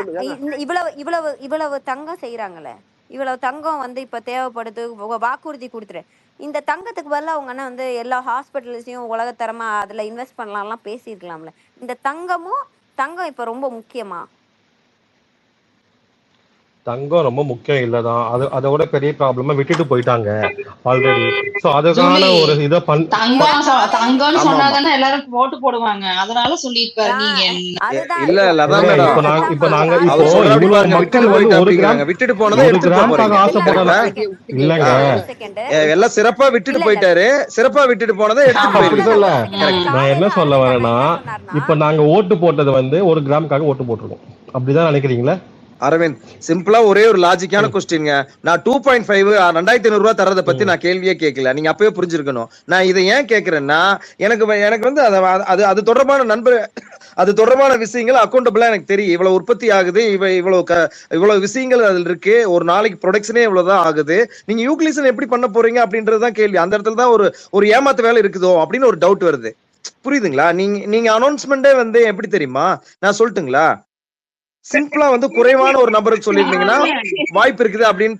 இவ்வளவு தங்கம் செய்யறாங்கல்ல, இவ்வளவு தங்கம் வந்து இப்ப தேவைப்படுது, வாக்குறுதி கொடுத்துரு. இந்த தங்கத்துக்கு பதிலா அவங்க என்ன வந்து எல்லா ஹாஸ்பிட்டல்ஸையும் உலகத்தரமா அதுல இன்வெஸ்ட் பண்ணலாம்லாம் பேசியிருக்கலாம்ல. இந்த தங்கம் இப்ப ரொம்ப முக்கியமா? தங்கம் ரொம்ப முக்கியம் இல்லதான், அதோட பெரிய ப்ராப்ளமா விட்டுட்டு போயிட்டாங்க ஆல்ரெடி. சோ அதுக்கான ஒரு இத தங்கம் சொன்னாதானே எல்லாரும் போட்டு போடுவாங்க, அதனால சொல்லிருக்காரு. நீங்க இல்ல அதான் மேடம், இப்ப நாங்க இப்போ இவ்வளவு மக்கள் வந்து ஒரு கிராம் விட்டுட்டு போனதை எடுத்துட்டு ஆசைப்படல இல்லங்க, எல்லாம் சிறப்பா விட்டுட்டு போயிட்டாரு. சிறப்பா விட்டுட்டு போனதை எடுத்துட்டு இல்ல. நான் என்ன சொல்ல வரேன்னா, இப்ப நாங்க ஓட்டு போட்டது வந்து ஒரு கிராமுக்காக ஓட்டு போட்டிருக்கோம், அப்படிதான் நினைக்கிறீங்களா அரவிந்த்? சிம்பிளா ஒரே ஒரு லாஜிக்கான கொஸ்டின்ங்க. நான் 2.5 2500 ரூபாய் தரதை பத்தி நான் கேள்வியே கேட்கல. நீங்க அப்பவே புரிஞ்சிருக்கணும். நான் இதை ஏன் கேட்கிறேன்னா, எனக்கு வந்து அது தொடர்பான விஷயங்கள் அக்கௌண்டபிளா எனக்கு தெரியும். இவ்வளவு உற்பத்தி ஆகுது, இவ்வளவு விஷயங்கள் அதுல இருக்கு, ஒரு நாளைக்கு ப்ரொடக்ஷனே இவ்வளவுதான் ஆகுது. நீங்க யூக்லிசன் எப்படி பண்ண போறீங்க அப்படின்றதுதான் கேள்வி. அந்த இடத்துல தான் ஒரு ஏமாத்து வேலை இருக்குதோ அப்படின்னு ஒரு டவுட் வருது. புரியுதுங்களா? நீங்க அனௌன்ஸ்மெண்டே வந்து எப்படி தெரியுமா, நான் சொல்லட்டுங்களா? சிம்பிளா வந்து குறைவான ஒரு நபருக்கு சொல்லிருந்தீங்கன்னா வாய்ப்பு இருக்குது அப்படின்னு,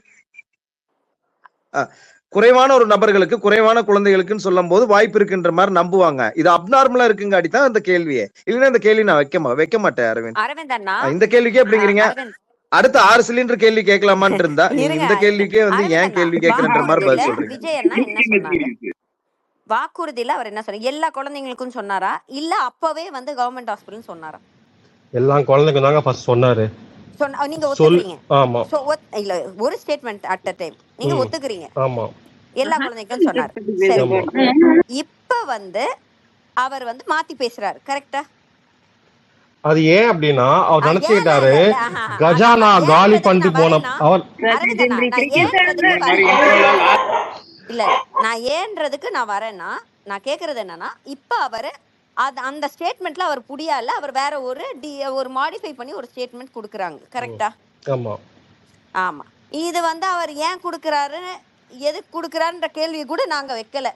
குறைவான ஒரு நபர்களுக்கு, குறைவான குழந்தைகளுக்குன்னு சொல்லும் போது வாய்ப்பு இருக்குன்ற மாதிரி நம்புவாங்க. இது அப்நார்மலா இருக்குங்காட்டி தான் இந்த கேள்வியே. இல்லைன்னா இந்த கேள்வி நான் வைக்க மாட்டேன் அரவிந்த். இந்த கேள்விக்கே எப்படிங்கிறீங்க? அடுத்த 6 சிலிண்டர் கேள்வி கேட்கலாமான்னு இருந்தா நீங்க இந்த கேள்விக்கே வந்து ஏன் கேள்வி கேட்கறன்ற மாதிரி பதில் சொல்றீங்க. வாக்குறுதியில அவர் என்ன சொன்னார்? எல்லா குழந்தைங்களுக்கும் சொன்னாரா, இல்ல அப்பவே வந்து கவர்மெண்ட் ஹாஸ்பிட்டல் சொன்னாரா? எல்லா குழந்தைங்க தாங்க ஃபர்ஸ்ட் சொன்னாரு. நீங்க ஒத்துக்கிறீங்க? ஆமா. இல்ல ஒரு ஸ்டேட்மெண்ட் அட் a டைம் நீங்க ஒத்துக்கிறீங்க? ஆமா. எல்லா குழந்தைகளுக்கும் சொன்னாரு. சரி, இப்ப வந்து அவர் வந்து மாத்தி பேசுறாரு, கரெக்ட்டா? அது ஏன் அப்படின்னா அவர் நினைச்சுக்கிட்டாரு கஜானா காலி பண்ணிட்டு போன அவர். இல்ல நான் ஏன்றதுக்கு நான் வரேன்னா, நான் கேக்குறது என்னன்னா, இப்ப அவரு அந்த ஸ்டேட்மெண்ட்ல அவர் புடியால, அவர் வேற ஒரு மாடிஃபை பண்ணி ஒரு ஸ்டேட்மெண்ட் கொடுக்குறாங்க, கரெக்ட்டா? ஆமா ஆமா. இது வந்து அவர் ஏன் கொடுக்குறாரு, எதுக்கு கொடுக்குறாருன்ற கேள்வி கூட நாங்க வைக்கல.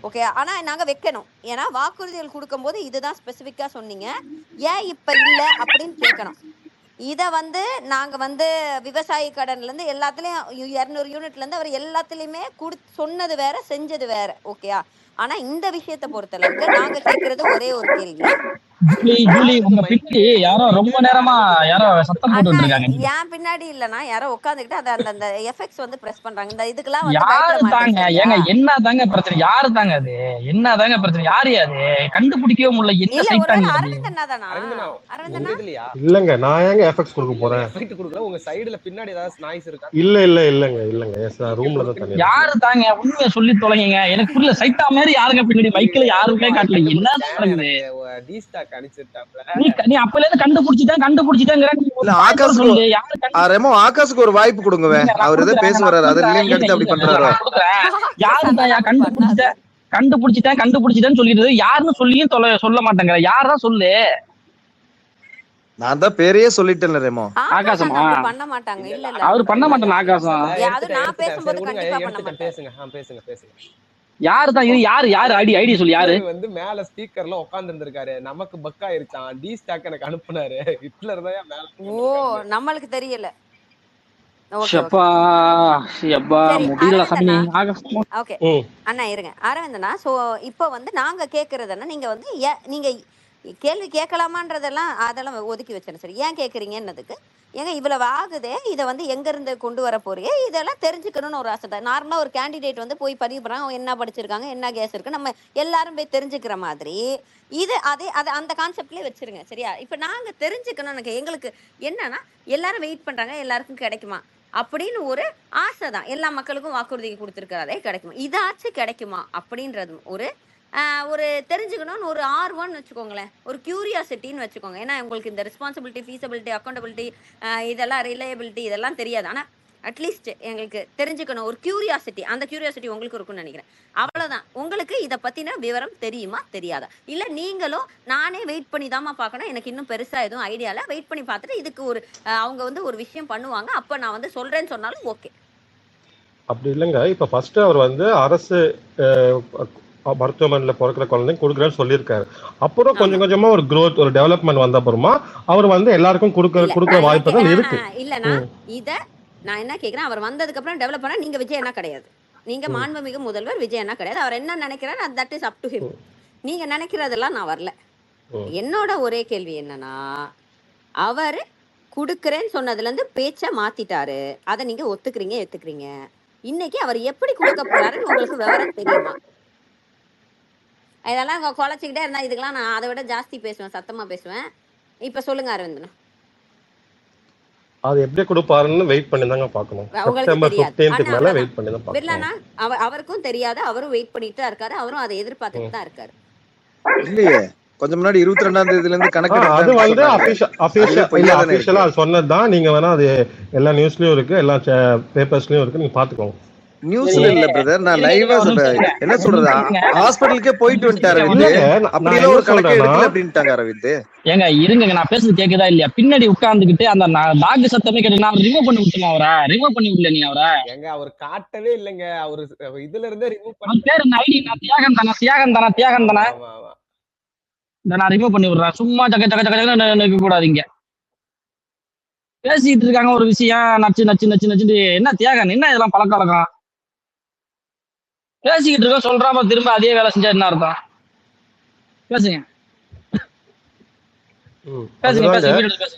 ஓகே, ஆனா நாங்க வைக்கணும். ஏன்னா வாக்குறுதிகள் கொடுக்கும் போது இதுதான் ஸ்பெசிபிக்கா சொன்னீங்க, ஏன் இப்ப இல்ல அப்படின்னு கேட்கணும். இத வந்து நாங்க வந்து விவசாய கடன்ல இருந்து எல்லாத்துலயும் 200 யூனிட்ல இருந்து அவர் எல்லாத்துலயுமே சொன்னது வேற, செஞ்சது வேற. ஓகேயா? ஆனா இந்த விஷயத்தை பொறுத்தளவுக்கு நாங்க கேக்குறது ஒரே ஒரு கேள்வி. ஜூலி, உங்க பின்னாடி யாரோ ரொம்ப நேரமா யாரோ சத்தம் போட்டுட்டு இருக்காங்க. ஏன் பின்னாடி இல்லனா யாரோ உட்கார்ந்துகிட்டு அந்த எஃபெக்ட்ஸ் வந்து பிரஸ் பண்றாங்க. இந்த இதுக்கெல்லாம் வந்து யாரு தாங்க? ஏங்க என்ன தாங்க பிரச்சனை? யாரு தாங்க அது? என்ன தாங்க பிரச்சனை? யாரு அது? கண்டுபிடிக்கவே முடியல. என்ன சைட்டாங்க? அரவிந்த் அண்ணாதானா? அரவிந்த் அண்ணா இல்லங்க, நான் ஏங்க எஃபெக்ட்ஸ் கொடுக்க போறேன்? எஃபெக்ட் கொடுக்கல. உங்க சைடுல பின்னாடி ஏதாவது நாய்ஸ் இருக்கா? இல்லங்க ரூம்ல தான் தனியா. யாரு தாங்க? உண்மையை சொல்லி தொலைங்க. எனக்கு புரியல. சைட்டா மாதிரி யாருங்க பின்னாடி? மைக்ல யாருமே காட்டல. என்ன நடக்குது? டிஸ்டாக் அனுப்பிச்சிட்டாப்ல. நீ அப்பல இருந்து கண்டுபிடிச்சிட்டேங்கற. ஆகாசுக்கு ஒரு வாய்ப்பு கொடுங்க. அவர் ஏதோ பேசுறாரு, அது லிங்க் எடுத்து அப்படி பண்றாரு. யாரு தாயா கண்டுபிடிச்சிட்டேன்னு சொல்லிடுது? யாருன்னு சொல்லியும் சொல்ல மாட்டேங்கிற. யாரா சொல்லு? நான் தான் பேரையே சொல்லிட்டேன்ல ரேமோ. ஆகாசம் பண்ண மாட்டாங்க. இல்ல அவர் பண்ண மாட்டாங்க. ஆகாசம் அது நான் பேசும்போது கண்டிப்பா பண்ண மாட்டாங்க. பேசுங்க. யாரு தான் இது? யாரு ஐடி சொல்லி? யாரு வந்து மேல ஸ்பீக்கர்ல உட்கார்ந்து இருந்திருக்காரு, நமக்கு பக் ஆயிருச்சான். டி ஸ்டாக் எனக்கு அனுப்புனாரு. ஹிட்லர் தான் மேல. ஓ, நம்மளுக்கு தெரியல. ஓகே அண்ணா இருங்க. அரவிந்தனா, சோ இப்போ வந்து நாங்க கேக்குறதுன்னா, நீங்க வந்து நீங்க கேள்வி கேட்கலாமான்றதெல்லாம் அதெல்லாம் ஒதுக்கி வச்சிடறேன். சரி, ஏன் கேட்குறீங்கன்னதுக்கு, ஏங்க இவ்வளவு ஆகுதே, இதை வந்து எங்கேருந்து கொண்டு வர போறீங்க, இதெல்லாம் தெரிஞ்சுக்கணும்னு ஒரு ஆசை தான். நார்மலாக ஒரு கேண்டிடேட் வந்து போய் பதிவு பண்ணுறாங்க, அவங்க என்ன படிச்சிருக்காங்க, என்ன கேஸ் இருக்கு, நம்ம எல்லாரும் போய் தெரிஞ்சுக்கிற மாதிரி இது அதை அந்த கான்செப்ட்லேயே வச்சிருங்க. சரியா? இப்போ நாங்கள் தெரிஞ்சுக்கணும், எங்களுக்கு என்னன்னா எல்லாரும் வெயிட் பண்ணுறாங்க, எல்லாருக்கும் கிடைக்குமா அப்படின்னு ஒரு ஆசை தான். எல்லா மக்களுக்கும் வாக்குறுதி கொடுத்துருக்கிறதே கிடைக்குமா, இதாச்சும் கிடைக்குமா அப்படின்றது ஒரு தெரிஞ்சுக்கணும்னு ஒரு ஆர்வம்னு வச்சுக்கோங்களேன், ஒரு கியூரியாசிட்டின்னு வச்சுக்கோங்க. ஏன்னா உங்களுக்கு இந்த ரெஸ்பான்சிபிலிட்டி, ஃபீஸபிலிட்டி, அக்கௌண்டபிலிட்டி, இதெல்லாம் ரிலையபிலிட்டி இதெல்லாம் தெரியாது. ஆனால் அட்லீஸ்ட் எங்களுக்கு தெரிஞ்சுக்கணும் ஒரு கியூரியாசிட்டி, அந்த கியூரியாசிட்டி உங்களுக்கு இருக்குன்னு நினைக்கிறேன். அவ்வளோதான். உங்களுக்கு இதை பற்றின விவரம் தெரியுமா தெரியாதா, இல்லை நீங்களும் நானே வெயிட் பண்ணி தாம்மா பார்க்கணும், எனக்கு இன்னும் பெருசாக எதுவும் ஐடியாவில் வெயிட் பண்ணி பார்த்துட்டு இதுக்கு ஒரு அவங்க வந்து ஒரு விஷயம் பண்ணுவாங்க, அப்போ நான் வந்து சொல்கிறேன்னு சொன்னாலும் ஓகே. அப்படி இல்லைங்க. இப்ப ஃபர்ஸ்ட் அவர் வந்து அரசு மருத்துவமனையில பிறக்கிற குழந்தைங்க கொடுக்குறேன்னு சொல்லியிருக்காரு. அப்புறம் கொஞ்சம் கொஞ்சமா ஒரு growth, ஒரு டெவலப்மெண்ட் வந்த அப்புறமா அவர் வந்து எல்லாருக்கும் கொடுக்குற வாய்ப்புகள் இருக்கு. இல்லைன்னா இதை நான் என்ன கேட்குறேன், அவர் வந்ததுக்கு அப்புறம் டெவலப் பண்ணா நீங்க விஜய் என்ன கிடையாது, நீங்க மாண்புமிகு முதல்வர் விஜய் என்ன கிடையாது. அவர் என்ன நினைக்கிறாரு that is up to him. நீங்க நினைக்கிறதெல்லாம் நான் வரல. என்னோட ஒரே கேள்வி என்னன்னா, அவர் கொடுக்குறேன்னு சொன்னதுல இருந்து பேச்சை மாத்திட்டாரு, அதை நீங்க ஒத்துக்கிறீங்க. இன்னைக்கு அவர் எப்படி கொடுக்க போறாருன்னு உங்களுக்கு விவரம் தெரியுமா? இதெல்லாம் குலைச்சிக்கிட்டே இருந்தா இதுக்கெல்லாம் நான் அதை விட ஜாஸ்தி பேசுவேன், சத்தமா பேசுவேன். இப்ப சொல்லுங்க அரவிந்தன், அது எப்படி கொடுப்பாருன்னு வெயிட் பண்ணி தாங்க பார்க்கணும். செப்டம்பர் 15th மேல வெயிட் பண்ணி தான் பார்க்கணும். பிர்லானா அவருக்கும் தெரியாது, அவரும் வெயிட் பண்ணிட்டு தான் இருக்காரு, அவரும் அதை எதிர்பார்த்துட்டு தான் இருக்காரு. இல்லையே, கொஞ்சம் முன்னாடி 22ஆம் தேதியில இருந்து கணக்கு அது வந்து அபிஷியலா சொன்னதுதான். நீங்க வேணா அது எல்லா நியூஸ்லயும் இருக்கு, எல்லா பேப்பர்ஸ்லயும் இருக்கு, நீங்க பாத்துக்கோங்க. நியூஸ்ல இல்ல பிரதர், நான் லைவா என்ன சொல்றது, ஹாஸ்பிடலுக்கே போயிட்டு வந்துட்டாரு அப்படியே ஒரு கணக்கு எடுக்கல அப்படின்ட்டாங்க அரவிந்த். ஏங்க இருங்க, நான் பேசுறது கேக்குதா இல்லையா? பின்னாடி உட்கார்ந்துகிட்டு அந்த டாக் சத்தமே கேட்டு நான் ரிமூவ் பண்ணி விட்டுங்க, ரிமூவ் பண்ணி விடல. நீ எங்க அவர் காட்டவே இல்லைங்க, அவரு இதுல இருந்தே ரிமூவ் பண்ணி பேரு ஐடி நான் தியாகன் தானா நான் ரிமூவ் பண்ணி விடுறேன். சும்மா சக்க சக்க சக்க நிற்க கூடாதீங்க. பேசிட்டு இருக்காங்க ஒரு விஷயம், நச்சு என்ன தியாகன், என்ன இதெல்லாம் பழக்க வழக்கம்? பேசிக்கிட்டு இருக்கோம், சொல்றாம திரும்ப அதே வேலை செஞ்சா என்ன அர்த்தம்? பேசுங்க.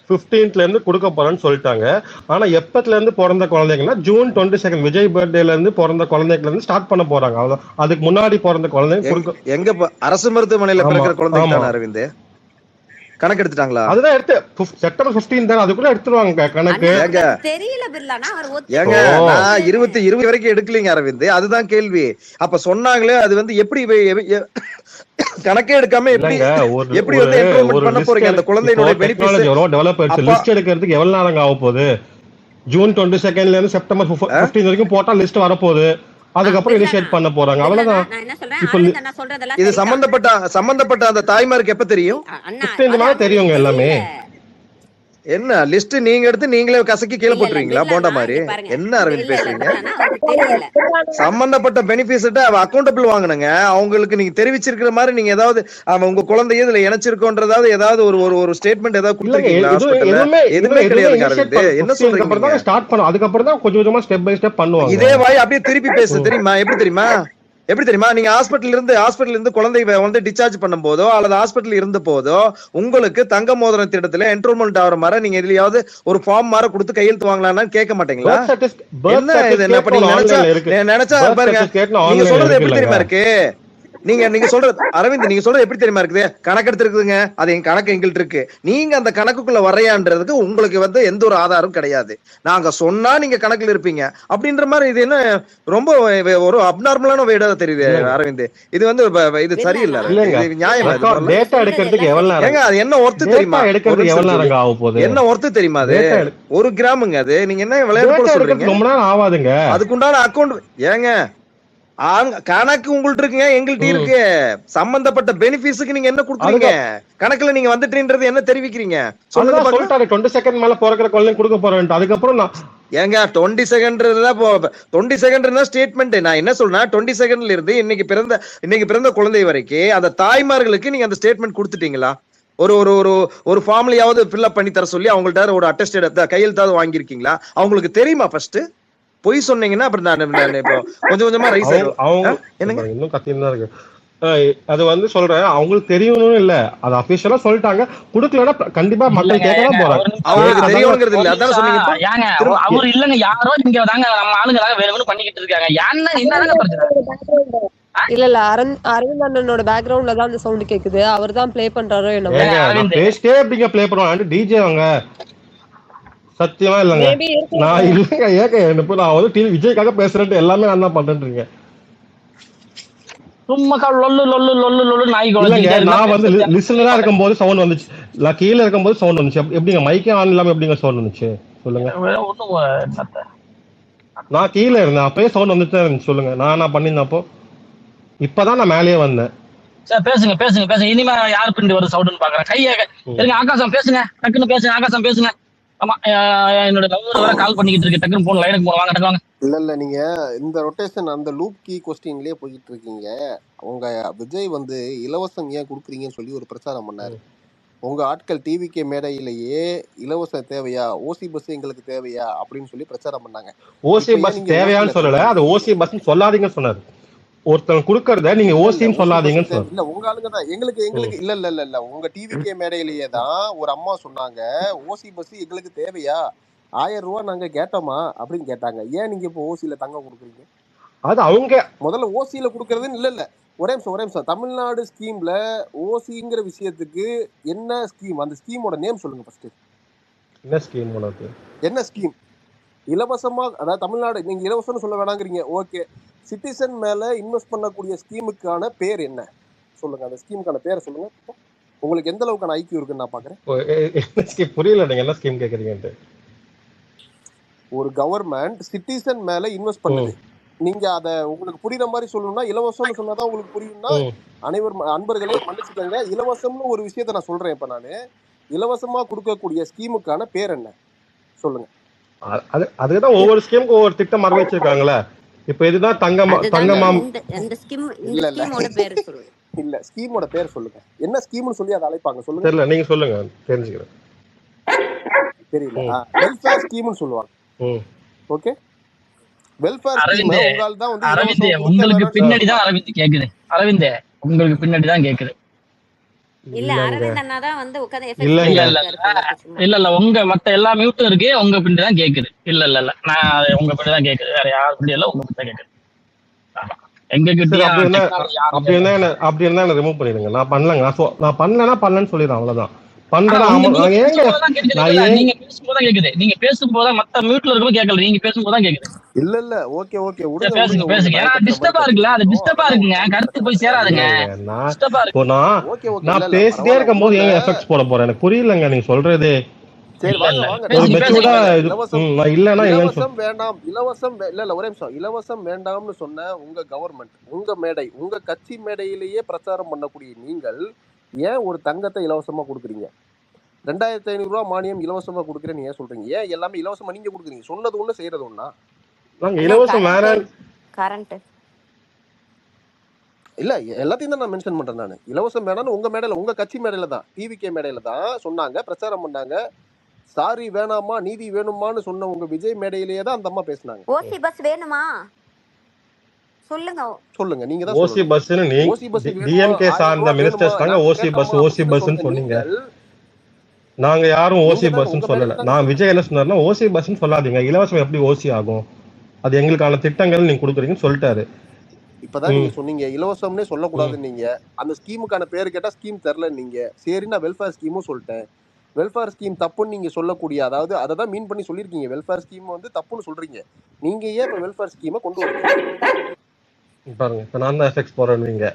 15th இருந்து கொடுக்க போறேன்னு சொல்லிட்டாங்க. ஆனா எப்பத்துல இருந்து பிறந்த குழந்தைங்கன்னா ஜூன் 22 விஜய் பர்த்டேல இருந்து பிறந்த குழந்தைகள் இருந்து ஸ்டார்ட் பண்ண போறாங்க. அதுக்கு முன்னாடி பிறந்த குழந்தைங்க எங்க அரசு மருத்துவமனையில பிறக்கிற குழந்தைங்க அரவிந்த் கணக்கு எடுத்துட்டாங்களா? அதுதான் எடுத்து செப்டம்பர் 15 தான், அதுக்குள்ள எடுத்துருவாங்க கணக்கு. தெரியல பிர்லானா, அவர் ஏங்க நான் 20 வரைக்கும் எடுக்கலீங்க அரவிந்த், அதுதான் கேள்வி. அப்ப சொன்னாங்களே அது வந்து எப்படி கணக்கே எடுக்காம எப்படி வந்து என்ரோல்மென்ட் பண்ண போறீங்க அந்த குழந்தையோட பெனிஃபிட்ஸ் டெவலப்பர்ஸ் லிஸ்ட் எடுக்கிறதுக்கு எவ்வளவு நேரம் ஆக போகுது? ஜூன் 22 ல இருந்து செப்டம்பர் 15 வரைக்கும் போட்டா லிஸ்ட் வரப்போகுது, அதுக்கப்புறம் இனிஷியேட் பண்ண போறாங்க, அவ்வளவுதான். இது சம்பந்தப்பட்ட அந்த தாய்மாருக்கு எப்ப தெரியும்? 15 நாள் தெரியுங்க எல்லாமே. என்ன லிஸ்ட் நீங்க எடுத்து நீங்களே கசக்கி கீழே போட்டுருவீங்களா போண்டா மாதிரி? என்ன அரவிந்த் பேசுறீங்க? சம்பந்தப்பட்ட பெனிஃபிட் அக்கௌண்டபிள் வாங்கணுங்க, அவங்களுக்கு நீங்க தெரிவிச்சிருக்கிற மாதிரி நீங்க ஏதாவது உங்க குழந்தைய இதுல இணைச்சிருக்கோன்றதாவது ஏதாவது ஒரு ஸ்டேட்மெண்ட் ஏதாவது கொடுத்துருக்கீங்களா? எதுவுமே கிடையாது அரவிந்த். என்ன சொல்றீங்க? ஸ்டார்ட் பண்ணோம், அதுக்கப்புறம் தான் கொஞ்சம் கொஞ்சமா ஸ்டெப் பை ஸ்டெப் பண்ணுவாங்க. இதே வாய் அப்படியே திருப்பி பேசு தெரியுமா? எப்படி தெரியுமா? நீங்க ஹாஸ்பிட்டல் இருந்து குழந்தை வந்து டிஸ்சார்ஜ் பண்ணும் போதோ அல்லது ஹாஸ்பிட்டல் இருந்த போதோ உங்களுக்கு தங்க மோதிர திட்டத்துல என்ரோல்மெண்ட் ஆகிற மாதிரி நீங்க எதுலயாவது ஒரு ஃபார்ம் மாதிரி கொடுத்து கையெழுத்து வாங்கலாம்னு கேட்க மாட்டீங்களா? என்ன இது? என்ன பண்ணி நினைச்சா பாருங்க, நீங்க சொல்றது எப்படி தெரியுமா இருக்கு? நீங்க சொல்றது அரவிந்த், நீங்க சொல்றது எப்படி தெரியுமா இருக்குது? கணக்கு எடுத்துருக்குதுங்க, அது எங்க கணக்கு எங்கள்கிட்ட இருக்கு. நீங்க அந்த கணக்குக்குள்ள வரையான்றதுக்கு உங்களுக்கு வந்து எந்த ஒரு ஆதாரம் கிடையாது. நாங்க சொன்னா நீங்க கணக்குல இருப்பீங்க அப்படின்ற மாதிரி. இது என்ன ரொம்ப ஒரு அப்நார்மலான வேடா தெரியுது அரவிந்த். இது வந்து இது சரியில்லை, நியாயம். ஏங்க அது என்ன ஒர்த்து தெரியுமா? என்ன ஒர்த்து தெரியுமா? அது 1 கிராமுங்க. அது நீங்க என்ன விளையாட்டு சொல்றீங்க? அதுக்குண்டான அக்கௌண்ட் ஏங்க கணக்கு உங்கள்ட்ட இருக்குங்க, எங்கள்ட்ட இருக்கு. சம்பந்தப்பட்ட பெனிஃபிட்ஸ்க்கு நீங்க என்ன கொடுக்குறீங்க? கணக்குல நீங்க வந்துட்டீன்றது என்ன தெரிவிக்கிறீங்க? சொல்லுங்க. 22 மேல பிறக்கிற குழந்தை கொடுக்க போறேன். அதுக்கப்புறம் ஏங்க 22 ஸ்டேட்மெண்ட். நான் என்ன சொல்றேன், 22 இருந்து இன்னைக்கு பிறந்த குழந்தை வரைக்கும் அந்த தாய்மார்களுக்கு நீங்க அந்த ஸ்டேட்மெண்ட் கொடுத்துட்டீங்களா? ஒரு ஃபார்ம்லயாவது ஃபில்அப் பண்ணி தர சொல்லி அவங்கள்ட்ட ஒரு அட்டஸ்டட் கையெழுத்தாவது வாங்கியிருக்கீங்களா? அவங்களுக்கு தெரியுமா? ஃபர்ஸ்ட் பொய் சொன்னீங்கன்னா அப்புறம் நான் இப்போ கொஞ்சம் கொஞ்சமா ரைஸ் என்னங்க இன்னும் கத்தின்னு தான் இருக்கு. அது வந்து சொல்றேன், அவங்களுக்கு தெரியணும்னு இல்ல, அது அபிஷியலா சொல்லிட்டாங்க. குடுக்கலன்னா கண்டிப்பா மக்கள் இல்லங்க கேட்கதான் ஏங்க போறாங்க. ஒரு நிமிஷம் அவங்களுக்கு அதாங்க தெரியணுங்கிறது ஒரு இல்ல, அதான நிமிஷம் சொன்னீங்க இப்போ ஏங்க திரும்ப அவரு இல்லங்க யாரோ இங்க தாங்க நம்ம ஆளுங்களாக வேணும்னு பண்ணிக்கிட்டு இருக்காங்க. என்னதாங்க பிரச்சனை? இல்ல அரவிந்த் அண்ணனோட பேக்ரவுண்ட்ல தான் அந்த சவுண்ட் கேக்குது. அவர் தான் ப்ளே பண்றாரோ என்னமோ. ஏங்க நான் அரவிந்த் பேசிட்டே எப்படிங்க ப்ளே பண்ணுவாங்க டிஜே அவங்க? சத்தியமா இல்லைங்க. மேபி நான் இல்லைங்க. ஏங்க என்ன நான் வந்து டிவி விஜய்க்காக பேசுறேன்ட்டு எல்லாமே நான் தான் பண்றேன்றீங்க. சும்மா லொல்லு லொல்லு லொல்லு லொல்லு நாய் இல்லைங்க, குழச்சிக்கிட்டே இருந்தா நான் வந்து பேசுறது லிசனரா இருக்கும்போது சவுண்ட் வந்துச்சு, நான் கீழே இருக்கும்போது சவுண்ட் வந்துச்சு. எப்படிங்க மைக்கே ஆன் இல்லாம எப்படிங்க சவுண்ட் வந்துச்சு சொல்லுங்க? ஒண்ணும் என்னத்த நான் கீழே இருந்தேன், அப்பயே சவுண்ட் வந்துட்டு இருந்துச்சு. சொல்லுங்க, நான் பண்ணியிருந்தேன் அப்போ. இப்பதான் நான் மேலேயே வந்தேன். சரி பேசுங்க பேசுங்க பேசுங்க. இனிமே யாரு பின்னாடி வருது சவுண்டுன்னு பாக்குறேன். கையை இருங்க. ஆகாசம் பேசுங்க, டக்குன்னு பேசுங்க. ஆகாசம் பேசுங்க. ஆமா என்னோட லவர் வர கால் பண்ணிக்கிட்டு இருக்கு. டக்குன்னு போன் லைனுக்கு போன வாங்க டக்குவாங்க. இல்ல நீங்க இந்த ரொட்டேஷன் அந்த லூப் கீ கொஸ்டின்லயே போயிட்டு இருக்கீங்க. உங்க விஜய் வந்து இலவசம் ஏன் கொடுக்குறீங்கன்னு சொல்லி ஒரு பிரச்சாரம் பண்ணாரு. உங்க ஆட்கள் டிவிகே மேடையிலேயே இலவசம் தேவையா, ஓசி பஸ் எங்களுக்கு தேவையா அப்படின்னு சொல்லி பிரச்சாரம் பண்ணாங்க. ஓசி பஸ் தேவையான்னு சொல்லல, அது ஓசி பஸ் சொல்லாதீங்கன்னு சொன்னாரு. ஒருத்தவங்க குடுக்கறத நீங்க ஓசின்னு சொல்லாதீங்கன்னு சொன்னாரு. இல்ல உங்க ஆளுங்க தான் எங்களுக்கு இல்ல இல்ல இல்ல இல்ல உங்க டிவிகே மேடையிலேயே தான் ஒரு அம்மா சொன்னாங்க, ஓசி பஸ் எங்களுக்கு தேவையா, 1000 ரூபாய் நாங்க கேட்டோமா அப்படின்னு கேட்டாங்க. ஏன் நீங்க இப்போ ஓசியில தங்க கொடுக்குறீங்க? அது அவங்க முதல்ல ஓசியில கொடுக்கறதுன்னு இல்ல ஒரே நிமிஷம். தமிழ்நாடு ஸ்கீம்ல ஓசிங்கிற விஷயத்துக்கு என்ன ஸ்கீம், அந்த ஸ்கீமோட நேம் சொல்லுங்க ஃபர்ஸ்ட். என்ன ஸ்கீம் உனக்கு? என்ன ஸ்கீம்? இலவசமா, அதாவது தமிழ்நாடு நீங்க இலவசம்னு சொல்ல வேணாங்கிறீங்க. ஓகே, சிட்டிசன் மேல இன்வெஸ்ட் பண்ணக்கூடிய ஸ்கீமுக்கான பேர் என்ன சொல்லுங்க? அந்த ஸ்கீமுக்கான பேரை சொல்லுங்க. உங்களுக்கு எந்த அளவுக்கான ஐக்கியம் இருக்குன்னு நான் பாக்குறேன். புரியல நீங்க என்ன ஸ்கீம் கேக்குறீங்கன்ட்டு. ஒரு கவர்மெண்ட் சிட்டிசன் மேல இன்வெஸ்ட் பண்ணுது. நீங்க அத உங்களுக்கு புரியுற மாதிரி சொல்லணும்னா இலவசம்னு சொன்னாதான் உங்களுக்கு புரியும்னா அனைவரும் அன்பர்களே மன்னிச்சுக்கோங்க. இலவசம்னு ஒரு விஷயத்த நான் சொல்றேன். இப்ப நானு இலவசமா கொடுக்கக்கூடிய ஸ்கீமுக்கான பேர் என்ன சொல்லுங்க? அதுதான் ஒவ்வொரு ஸ்கீமுக்கு ஒவ்வொரு திட்டம் அறிவிச்சிருக்காங்களே. இப்ப இதுதான் தங்கமாம் இல்ல ஸ்கீமோட பேர் சொல்லுங்க. என்ன ஸ்கீம்னு சொல்லி அதை அழைப்பாங்க சொல்லுங்க. தெரியல, நீங்க சொல்லுங்க தெரிஞ்சுக்கிறேன். தெரியல, வெல்ஃபேர் ஸ்கீம்னு சொல்லுவாங்க. ஓகே, வெல்ஃபேர் ஸ்கீம் உங்களால தான் வந்து அரவிந்த் உங்களுக்கு பின்னாடி தான் அரவிந்த் கேக்குது. அரவிந்த் உங்களுக்கு பின்னாடி தான் கேக்குது. இல்ல அரவிந்த் அண்ணா தான் வந்து உட்கார்ந்து இல்ல உங்க மத்த எல்லா மியூட்டும் இருக்கு, உங்க பின்னாடி தான் கேக்குது. இல்ல நான் உங்க பின்னாடி தான் கேக்குது, வேற யாரு பின்னாடி இல்ல, உங்க பின்னாடி தான் கேக்குது. எங்க கிட்ட அப்படி இருந்தா என்ன ரிமூவ் பண்ணிடுங்க. நான் பண்ணலங்க, நான் பண்ணலன்னு சொல்லிடுறேன், அவ்வளவுதான். நீங்க பேசும்போது கேக்குது, நீங்க பேசும்போது மத்த மியூட்ல இருக்கும் கேட்கல, நீங்க பேசும்போது கேக்குது. இல்ல ஓகே பேசுங்க. ஏன்னா டிஸ்டர்பா இருக்குல்ல, அது டிஸ்டர்பா இருக்குங்க, கருத்து போய் சேராதுங்க. நான் பேசிட்டே இருக்கும் போது ஏன் எஃபெக்ட்ஸ் போட போறேன் எனக்கு புரியலங்க நீங்க சொல்றது. இலவசம் வேண்டாம்னு சொன்ன உங்க கவர்மெண்ட், உங்க மேடை, உங்க கட்சி மேடையிலேயே பிரச்சாரம் பண்ணக்கூடிய நீங்கள் ஏன் ஒரு தங்கத்தை இலவசமா கொடுக்குறீங்க? 2500 ரூபாய் மானியம் இலவசமா கொடுக்குறேன்னு ஏன் சொல்றீங்க? ஏன் எல்லாமே இலவசமா நீங்க கொடுக்குறீங்க? சொன்னது ஒண்ணு செய்யறது ஒண்ணா? இலவசம் வேற கரண்ட் இல்ல எல்லாத்தையும் தான் நான் மென்ஷன் பண்றேன். நான் இலவசம் வேணாம்னு உங்க மேடையில, உங்க கட்சி மேடையில தான், டிவிகே மேடையில தான் சொன்னாங்க, பிரச்சாரம் பண்ணாங்க. சாரி வேணாமா நீதி வேணுமான்னு சொன்ன உங்க விஜய் மேடையிலேயே தான் அந்த அம்மா பேசினாங்க. ஓசி பஸ் வேணுமா சொல்லுங்க. நீங்க தான் ஓசி பஸ்னு டிஎம்கே சார்ந்த மினிஸ்டர்ஸ் தாங்க ஓசி பஸ்னு சொன்னீங்க. நாங்க யாரும் ஓசி பஸ்ன்னு சொல்லல. நான் விஜய் என்ன சொன்னாருன்னா ஓசி பஸ்ன்னு சொல்லாதீங்க, இலவசம் எப்படி ஓசி ஆகும், அது எங்களுக்கான திட்டங்கள் நீங்க கொடுக்குறீங்கன்னு சொல்லிட்டாரு. இப்பதான் நீங்க சொன்னீங்க இலவசம்னே சொல்லக்கூடாதுன்னு. நீங்க அந்த ஸ்கீமுக்கான பேரு கேட்டா ஸ்கீம் தரல நீங்க. சரி நான் வெல்ஃபேர் ஸ்கீமும் சொல்லிட்டேன். வெல்ஃபேர் ஸ்கீம் தப்புன்னு நீங்க சொல்லக்கூடிய, அதாவது அதை தான் மீன் பண்ணி சொல்லியிருக்கீங்க, வெல்ஃபேர் ஸ்கீம் வந்து தப்புன்னு சொல்றீங்க. நீங்க ஏன் இப்ப வெல்ஃபேர் ஸ்கீமை கொண்டு வரீங்க பாருங்க? இப்ப நான் தான் எஃபெக்ட்ஸ் போறேன்னு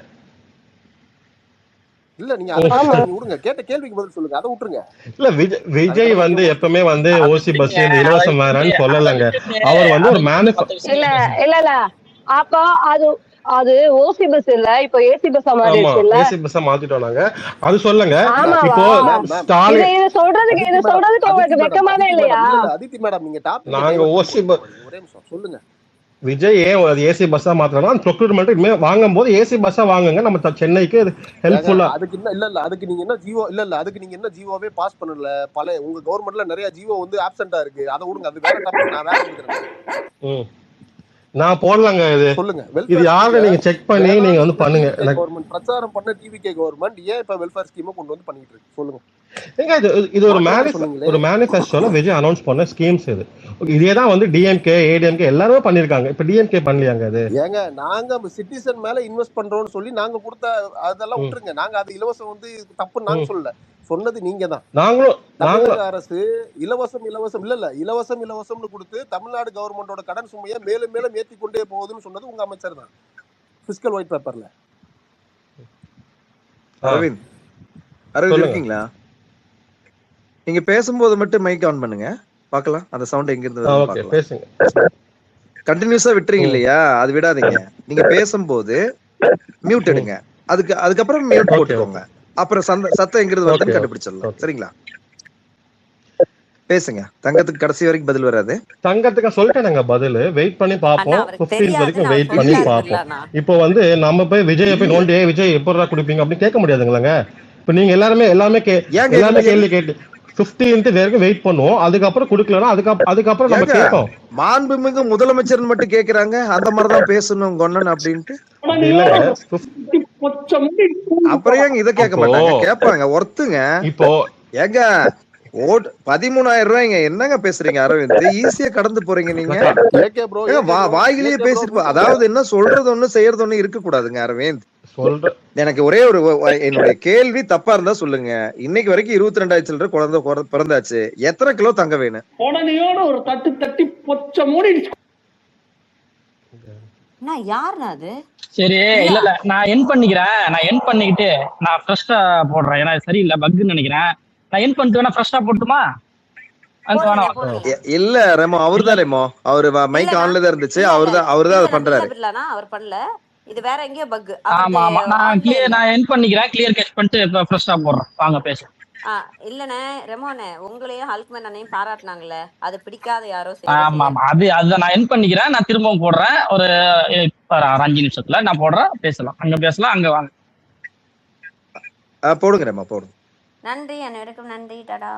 இல்ல நீங்க அதை விடுங்க, கேட்ட கேள்விக்கு பதில் சொல்லுங்க, அதை விட்டுருங்க. இல்ல விஜய் வந்து எப்பவுமே வந்து ஓசி பஸ் இலவசம் வேறான்னு சொல்லலங்க. அவர் வந்து ஒரு இல்ல அப்ப அது ஓசி பஸ் இல்ல, இப்போ ஏசி பஸ் மாறிடுச்சுல. ஏசி பஸ் மாத்திட்டோம் நாங்க, அது சொல்லுங்க. இப்போ ஸ்டாலின் இது சொல்றதுக்கு உங்களுக்கு வெக்கமாவே இல்லையா? அதித்தி மேடம் நீங்க டாபிக் நாங்க ஓசி பஸ் ஒரே நிமிஷம் சொல்லுங்க. விஜய் ஏன் ஏசி பஸ்ஸா மாத்திரலாம் ப்ரொக்யூர்மெண்ட் இனிமே வாங்கும் போது ஏசி பஸ்ஸா வாங்குங்க, நம்ம சென்னைக்கு ஹெல்ப்ஃபுல்லா. அதுக்கு இல்ல அதுக்கு நீங்க என்ன ஜியோ அதுக்கு நீங்க என்ன ஜியோவே பாஸ் பண்ணல. பல உங்க கவர்மெண்ட்ல நிறைய ஜியோ வந்து ஆப்சென்ட்டா இருக்கு, அதை விடுங்க, அது வேற டாபிக். நான் வேற சொல்றேன். நான் போடலாங்க. சொல்லுங்க. இது வெல்ஃபேர் யாரை ஸ்கீமை நீங்க செக் பண்ணி நீங்க வேணாம்னு வந்து சொன்ன பண்ணுங்க. டிவிகே எனக்கு கவர்மெண்ட், பிரச்சாரம் பண்ண டிவிகே கவர்மெண்ட் ஏன் இப்ப வெல்ஃபேர் ஸ்கீமை கொண்டு வந்து பண்ணிட்டு இருக்கு? சொல்லுங்க. ஏங்க இது ஒரு மாற்றணும்னு சொன்னீங்களே. ஒரு மேனிஃபெஸ்டோல விஜய் அனௌன்ஸ் பண்ண ஸ்கீம்ஸ் இது. இதே தான் வந்து டிஎம்கே ஏடிஎம்கே எல்லாருமே பண்ணிருக்காங்க. இப்ப டிஎம்கே பண்ணலையாங்க அது? ஏங்க நாங்க சிட்டிசன் மேல இன்வெஸ்ட் பண்றோம்னு சொல்லி நாங்க கொடுத்த அதெல்லாம் ம், விட்டுருங்க. நாங்க அது இலவசம் வந்து தப்புன்னு நாங்க ம். சொல்லல. சொன்னது நீங்க தான். நாங்களும் தமிழக அரசு இலவசம் இலவசம்னு கொடுத்து தமிழ்நாடு கவர்மெண்டோட கடன் சுமையை மேலும் மேலும் ஏத்தி கொண்டே போகுதுன்னு சொன்னது உங்க அமைச்சர் தான் பிஸ்கல் ஒயிட் பேப்பர்ல. ஆ, அரவிந்த் சொல்லுங்க. இருக்கீங்களா? நீங்க பேசும்போது மட்டும் மைக் ஆன் பண்ணுங்க, பார்க்கலாம் அந்த சவுண்ட் எங்க இருந்து வருதுன்னு ஓகே, பார்க்கலாம். பேசுங்க. கண்டினியூஸா விட்டுறீங்க ம், இல்லையா? அது விடாதீங்க. நீங்க பேசும்போது மியூட் ம். எடுங்க, அதுக்கப்புறம் மியூட் ஓகே, போட்டுக்கோங்க. ஓகே, அப்புறம் சத்தம் எங்கிருந்து ஓகே, வருதுன்னு ஓகே, கண்டுபிடிச்சிடலாம். ஓகே. சரிங்களா? பேசுங்க. தங்கத்துக்கு கடைசி வரைக்கும் பதில் வராது. தங்கத்துக்கு சொல்லிட்டேனுங்க பதில். வெயிட் பண்ணி அண்ணா பார்ப்போம். அவருக்கு 15 தெரியாதுன்னு வரைக்கும் அவர் வெயிட் பண்ணி இல்லையே சொல்லிட்டாரு பார்ப்போம். பிர்லானா. இப்போ வந்து நம்ம போய் விஜயை போய் நோண்டி விஜய் எப்படா கொடுப்பீங்க அப்படின்னு கேட்க முடியாதுங்களாங்க. இப்போ நீங்க எல்லாமே ஏன் எல்லாமே கேட்கறீங்க? கேள்வி கேட்டு 15th வரைக்கும் வெயிட் பண்ணுவோம். அதுக்கப்புறம் கொடுக்கலன்னா அதுக்கப்புறம் நம்ம ஏங்க கேட்போம். மாண்புமிகு முதலமைச்சர் மட்டும் கேக்குறாங்க, அந்த மாதிரிதான் பேசணும் கொன்னன் அப்படின்ட்டு. அப்படி இல்லைங்க. அப்புறம் ஏங்க இதை கேட்க அப்போ மாட்டாங்க? கேட்பாங்க. ஒருத்துங்க இப்போ ஏங்க 13,000 ரூபாய்ங்க. என்னங்க பேசுறீங்க அரவிந்த்? ஈஸியா கடந்து போறீங்க நீங்க. ஏகே ப்ரோ ஏங்க ஏகே ப்ரோ வாயிலேயே ஏகே ப்ரோ பேசிட்டு முடிச்சுக்கிறேன். அதாவது என்ன சொல்றது ஒண்ணு செய்யறது ஒண்ணு இருக்க கூடாதுங்க அரவிந்த். சொல்ற எனக்கு ஒரே ஒரு என்னுடைய கேள்வி தப்பா இருந்தா சொல்லுங்க. இன்னைக்கு வரைக்கும் 22,000 சில்லற குழந்தை பிறந்தாச்சு. எத்தனை கிலோ தங்க வேணும்? உடனேயோட ஒரு தட்டு தட்டி பொச்ச மூடிடுச்சு. அண்ணா யாருண்ணா அது? சரி, இல்ல இல்ல இல்ல நான் என் பண்ணிக்கிட்டு நான் ஃப்ரெஷ்ஷா போடுறேன். ஏன்னா இது சரியில்லை, பக்குன்னு நினைக்கிறேன். நான் என் பண்ணிட்டு வேணா ஃப்ரெஷ்ஷா போட்டுமா? அங்க போடுங்க வேணாம். போடுங்க. இல்ல ரெமோ, அவர்தான் ரெமோ. அவரு மைக் இல்லண்ணா ஆன்ல தான் இருந்துச்சு. இல்ல இல்ல அவர்தான் அதை இல்ல பண்றாரு. பிர்லானா அவர் பண்ணல. இது வேற எங்கேயோ பக். ஆமா அவருக்கு ஆமா, நான் ஆன்லைன்ல. நான் என் பண்ணிக்கிறேன், கிளியர் கேஷ் பண்ணிட்டு இப்ப ஃப்ரெஷ்ஷா போடுறேன். வாங்க பேச. இல்லண்ணே ரெமோனே உங்களையும் ஹல்க்மேன் அண்ணையும் பாராட்டினாங்கல்ல, அது பிடிக்காத யாரோ ஆமா ஆமா, அதுதான் நான் என் பண்ணிக்கிறேன். நான் திரும்பவும் போடுறேன். ஒரு 5 நிமிஷத்துல நான் போடுறேன். பேசலாம், அங்க வாங்க. போடுங்க ரெமோ, போடுங்க. நன்றி அனைவருக்கும் நன்றி. டாடா.